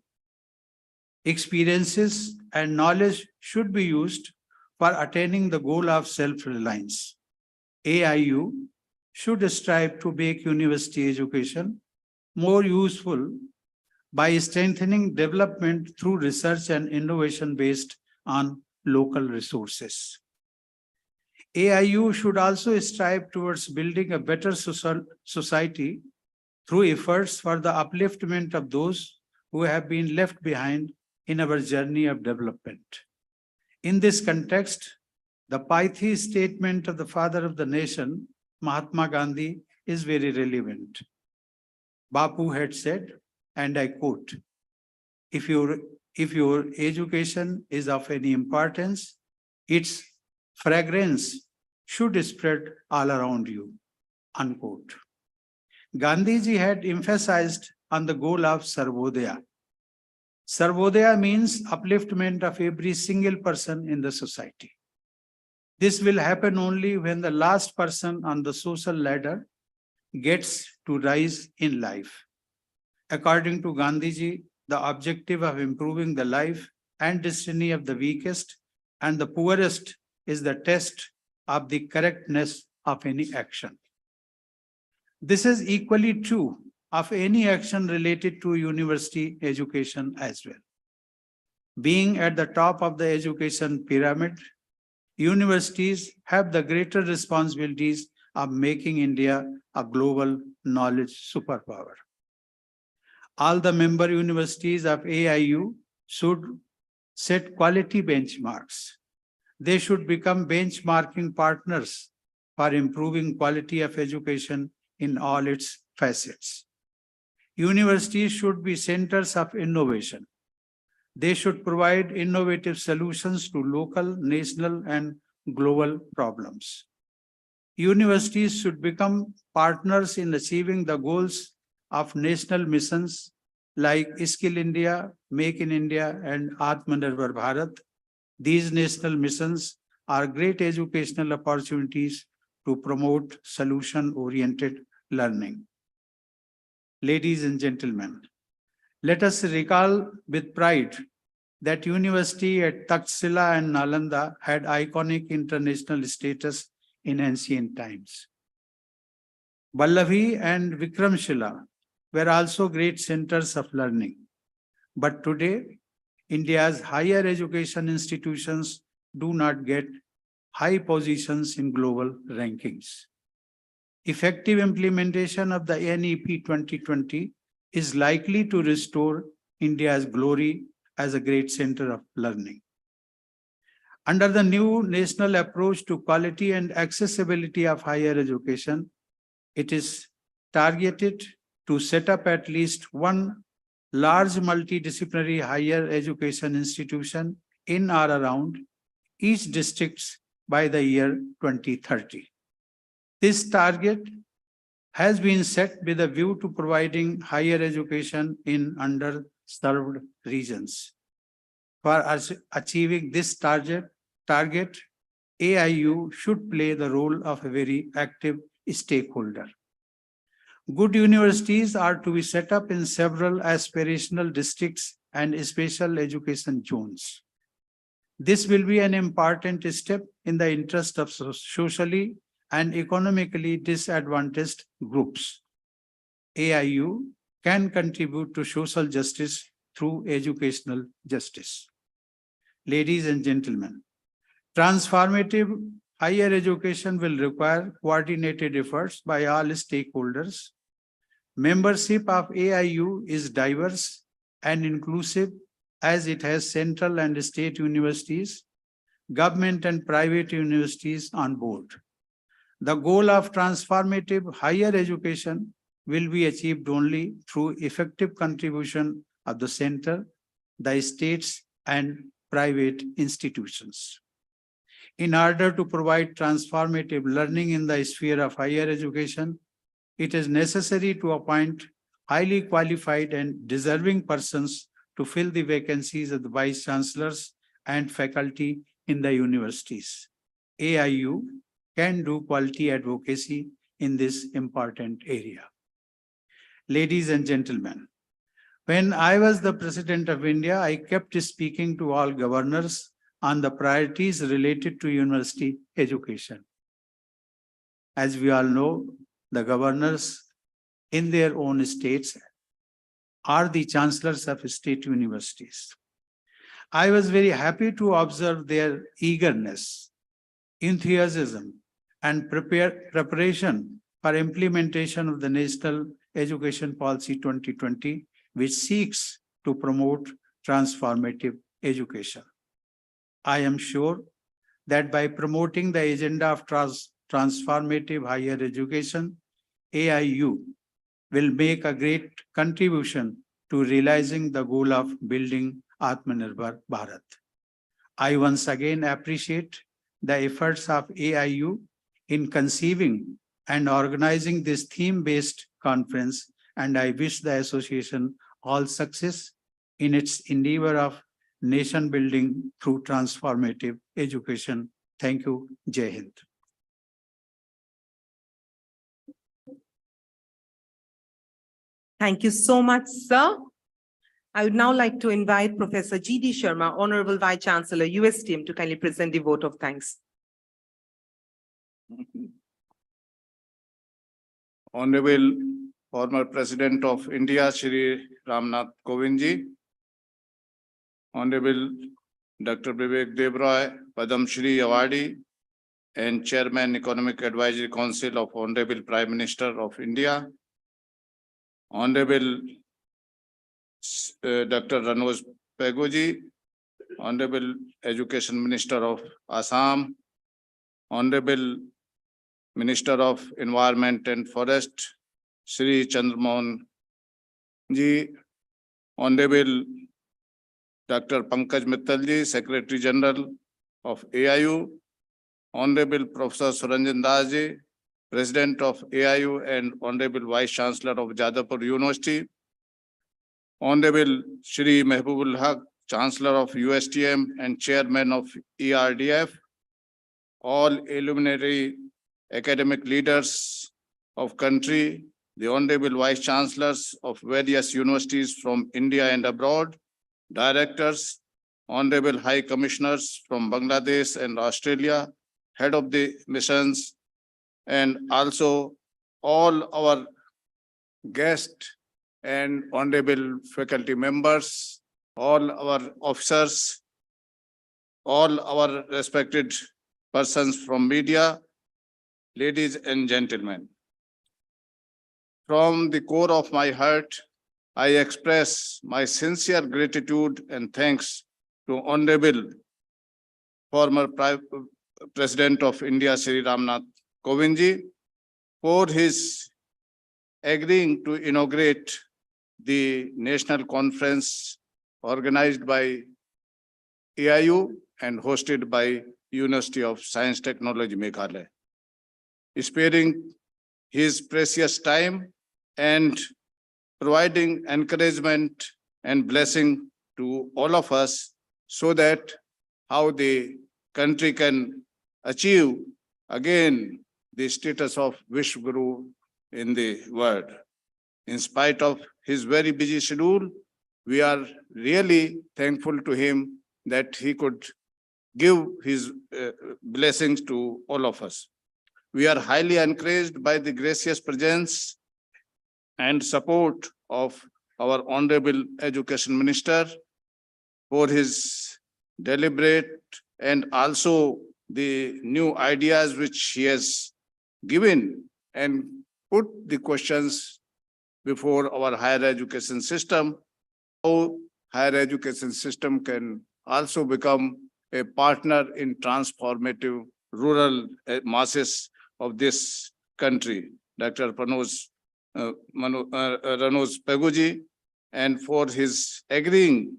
experiences, and knowledge should be used for attaining the goal of self-reliance. AIU should strive to make university education more useful by strengthening development through research and innovation based on local resources. AIU should also strive towards building a better society through efforts for the upliftment of those who have been left behind in our journey of development. In this context, the pithy statement of the father of the nation, Mahatma Gandhi, is very relevant. Bapu had said, and I quote, if your education is of any importance, its fragrance should spread all around you, unquote. Gandhiji had emphasized on the goal of Sarvodaya. Sarvodaya means upliftment of every single person in the society. This will happen only when the last person on the social ladder gets to rise in life. According to Gandhiji, the objective of improving the life and destiny of the weakest and the poorest is the test of the correctness of any action. This is equally true of any action related to university education as well. Being at the top of the education pyramid, universities have the greater responsibilities of making India a global knowledge superpower. All the member universities of AIU should set quality benchmarks. They should become benchmarking partners for improving quality of education in all its facets. Universities should be centers of innovation. They should provide innovative solutions to local, national, and global problems. Universities should become partners in achieving the goals of national missions like Skill India, Make in India, and Atmanirbhar Bharat. These national missions are great educational opportunities to promote solution-oriented learning. Ladies and gentlemen, let us recall with pride that university at Takshila and Nalanda had iconic international status in ancient times. Vallabhi and Vikramshila were also great centers of learning. But today, India's higher education institutions do not get high positions in global rankings. Effective implementation of the NEP 2020 is likely to restore India's glory as a great center of learning. Under the new national approach to quality and accessibility of higher education, it is targeted to set up at least one large multidisciplinary higher education institution in or around each district by the year 2030. This target has been set with a view to providing higher education in underserved regions. For achieving this target, AIU should play the role of a very active stakeholder. Good universities are to be set up in several aspirational districts and special education zones. This will be an important step in the interest of socially and economically disadvantaged groups. AIU can contribute to social justice through educational justice. Ladies and gentlemen, transformative higher education will require coordinated efforts by all stakeholders. Membership of AIU is diverse and inclusive as it has central and state universities, government and private universities on board. The goal of transformative higher education will be achieved only through effective contribution of the center, the states, and private institutions. In order to provide transformative learning in the sphere of higher education, it is necessary to appoint highly qualified and deserving persons to fill the vacancies of the vice chancellors and faculty in the universities. AIU can do quality advocacy in this important area. Ladies and gentlemen, when I was the President of India, I kept speaking to all governors on the priorities related to university education. As we all know, the governors in their own states are the chancellors of state universities. I was very happy to observe their eagerness, enthusiasm, and preparation for implementation of the National Education Policy 2020, which seeks to promote transformative education. I am sure that by promoting the agenda of transformative higher education, AIU will make a great contribution to realizing the goal of building Atmanirbhar Bharat. I once again appreciate the efforts of AIU in conceiving and organizing this theme-based conference, and I wish the association all success in its endeavor of nation building through transformative education. Thank you. Jai Hind. Thank you so much, sir. I would now like to invite Professor G.D. Sharma, Honorable Vice Chancellor, USTM, to kindly present the vote of thanks. Honorable former President of India, Shri Ramnath Kovind ji, Honorable Dr. Vivek Devroy, Padam Shri Awardee, and Chairman Economic Advisory Council of Honorable Prime Minister of India, Honorable Dr. Ranoj Peguji, Honorable Education Minister of Assam, Honorable Minister of Environment and Forest, Shri Chandramohan ji, Honorable Dr. Pankaj Mittal ji, Secretary General of AIU, Honorable Professor Suranjan Das ji, President of AIU and Honorable Vice Chancellor of Jadavpur University, Honorable Shri Mehbubul Haq, Chancellor of USTM and Chairman of ERDF, all illuminary academic leaders of country, the Honorable Vice Chancellors of various universities from India and abroad, directors, Honorable High Commissioners from Bangladesh and Australia, head of the missions, and also all our guests and honorable faculty members, all our officers, all our respected persons from media, ladies and gentlemen. From the core of my heart, I express my sincere gratitude and thanks to Honorable former President of India, Shri Ramnath Kovind ji, for his agreeing to inaugurate the national conference organized by AIU and hosted by University of Science Technology Meghalaya, sparing his precious time and providing encouragement and blessing to all of us so that how the country can achieve again the status of Vishwaguru in the world. In spite of his very busy schedule, we are really thankful to him that he could give his blessings to all of us. We are highly encouraged by the gracious presence and support of our Honorable Education Minister for his deliberate and also the new ideas which he has given and put the questions before our higher education system, how higher education system can also become a partner in transformative rural masses of this country. Dr. Ranoj Peguji, and for his agreeing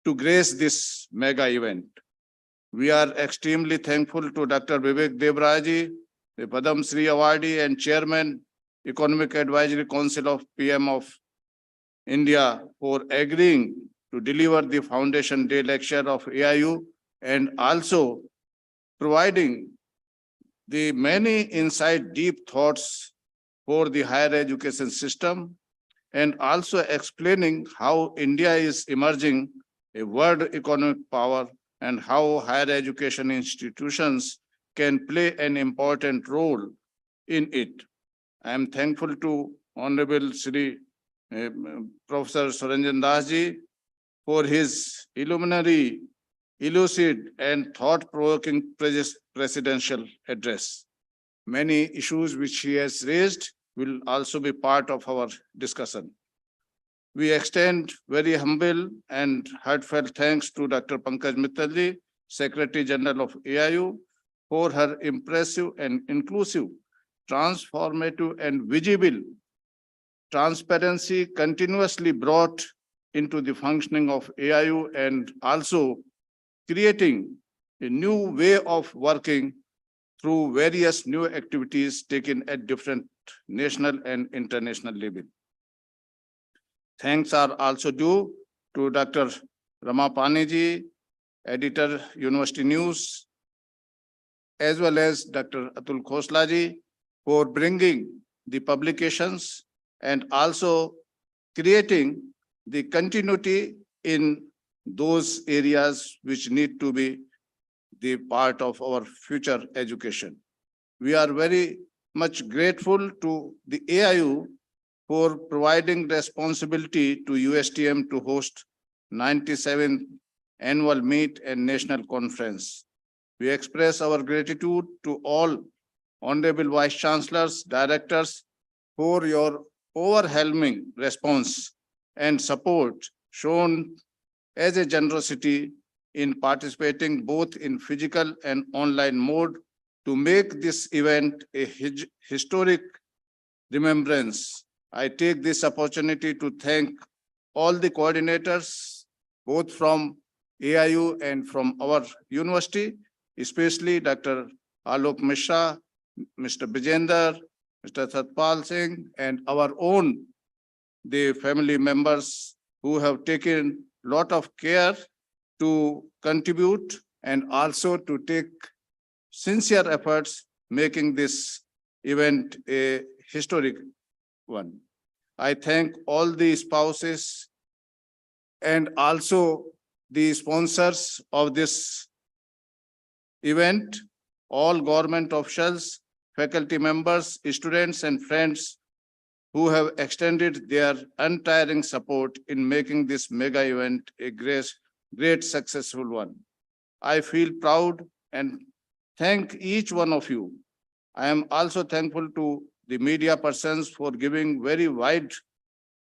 to grace this mega event. We are extremely thankful to Dr. Vivek Debraji, the Padam Shri Awardee and Chairman, Economic Advisory Council of PM of India, for agreeing to deliver the Foundation Day lecture of AIU and also providing the many insight, deep thoughts for the higher education system, and also explaining how India is emerging a world economic power and how higher education institutions can play an important role in it. I am thankful to Honorable Shri Professor Suranjan Das ji for his illuminary, lucid and thought-provoking presidential address. Many issues which he has raised will also be part of our discussion. We extend very humble and heartfelt thanks to Dr. Pankaj Mittal ji, Secretary General of AIU, for her impressive and inclusive, transformative and visible transparency continuously brought into the functioning of AIU and also creating a new way of working through various new activities taken at different national and international level. Thanks are also due to Dr. Rama Paniji, Editor, University News, as well as Dr. Atul Khosla ji for bringing the publications and also creating the continuity in those areas which need to be the part of our future education. We are very much grateful to the AIU for providing responsibility to USTM to host 97th annual meet and national conference. We express our gratitude to all Honorable Vice Chancellors, Directors for your overwhelming response and support shown as a generosity in participating both in physical and online mode to make this event a historic remembrance. I take this opportunity to thank all the coordinators, both from AIU and from our university, especially Dr. Alok Mishra, Mr. Bijender, Mr. Satpal Singh, and our own, the family members who have taken a lot of care to contribute and also to take sincere efforts making this event a historic one. I thank all the spouses and also the sponsors of this event, all government officials, faculty members, students and friends who have extended their untiring support in making this mega event a great successful one. I feel proud and thank each one of you. I am also thankful to the media persons for giving very wide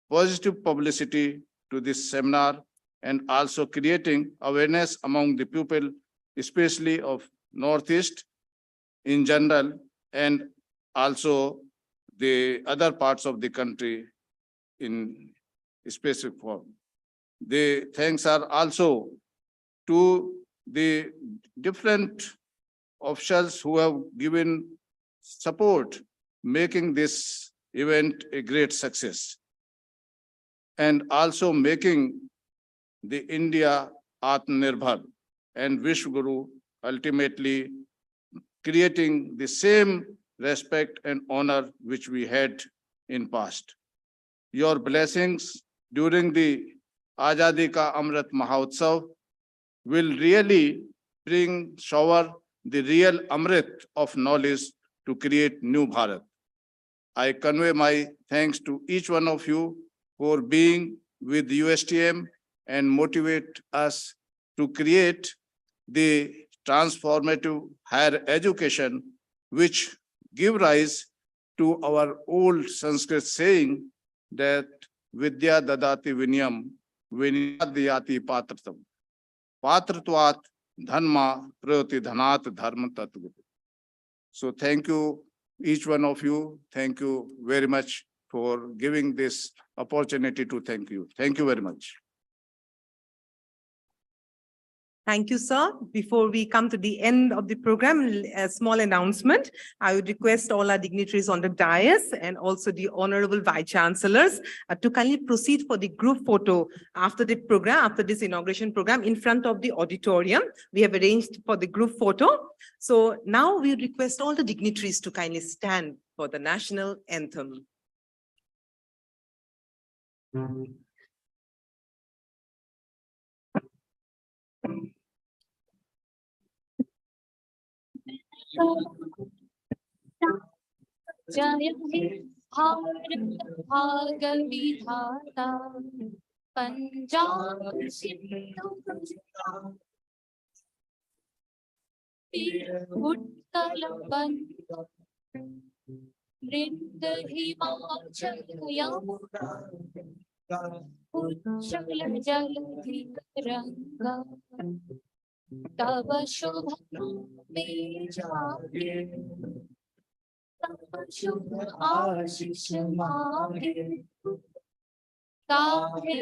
positive publicity to this seminar and also creating awareness among the people, especially of Northeast in general and also the other parts of the country in specific form. The thanks are also to the different officials who have given support, making this event a great success, and also making the India Atmanirbhar and Vishwaguru ultimately creating the same respect and honor which we had in past. Your blessings during the Azadi Ka Amrit Mahotsav will really shower the real Amrit of knowledge to create new Bharat. I convey my thanks to each one of you for being with USTM and motivate us to create the transformative higher education, which give rise to our old Sanskrit saying that Vidya dadati vinyam, vinyadhyati patratam. Patratvat dhanma prayoti dhanat dharma tattva. So thank you, each one of you. Thank you very much for giving this opportunity to thank you. Thank you very much. Thank you, sir. Before we come to the end of the program, a small announcement. I would request all our dignitaries on the dais and also the Honorable Vice Chancellors to kindly proceed for the group photo after the program, after this inauguration program in front of the auditorium. We have arranged for the group photo. So now we request all the dignitaries to kindly stand for the national anthem. जय हे भारत भाग्य विधाता पंजाब सिंधु उत्कल बंग वृंद हिमाचल यमुना उच्चल जलधि तरंगा तव शुभ में जागे तव शुभ आशीष मांगे ताहे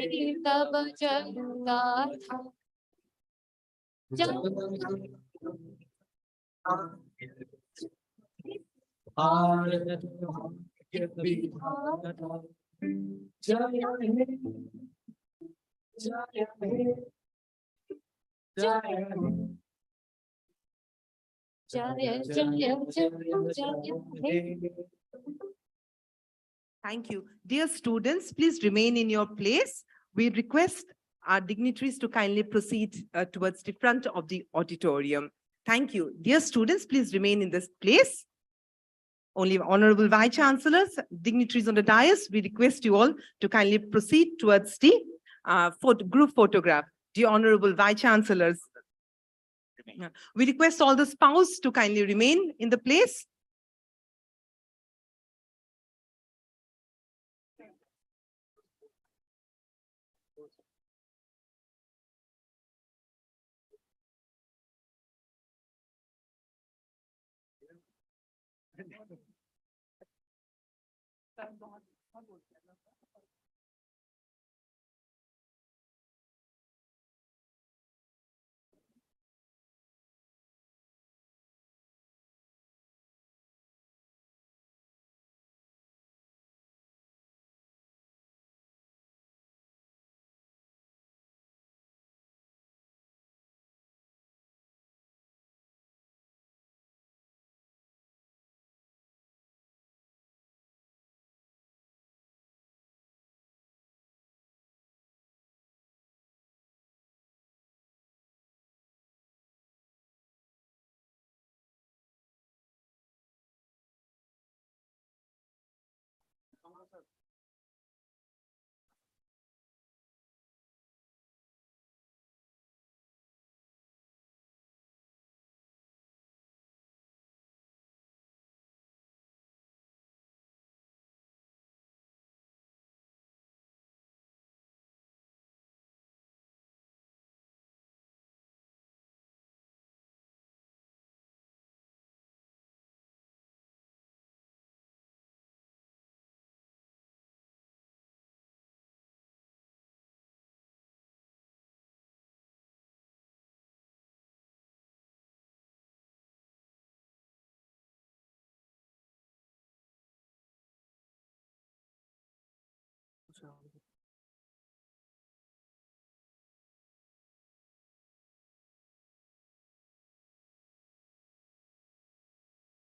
तब जय गाथा भारत भाग्य विधाता जय हे जय हे जय हे। Thank you. Dear students, please remain in your place. We request our dignitaries to kindly proceed towards the front of the auditorium. Thank you. Dear students, please remain in this place. Only Honorable Vice Chancellors, dignitaries on the dais, we request you all to kindly proceed towards the group photograph. Dear Honorable Vice Chancellors, we request all the spouse to kindly remain in the place.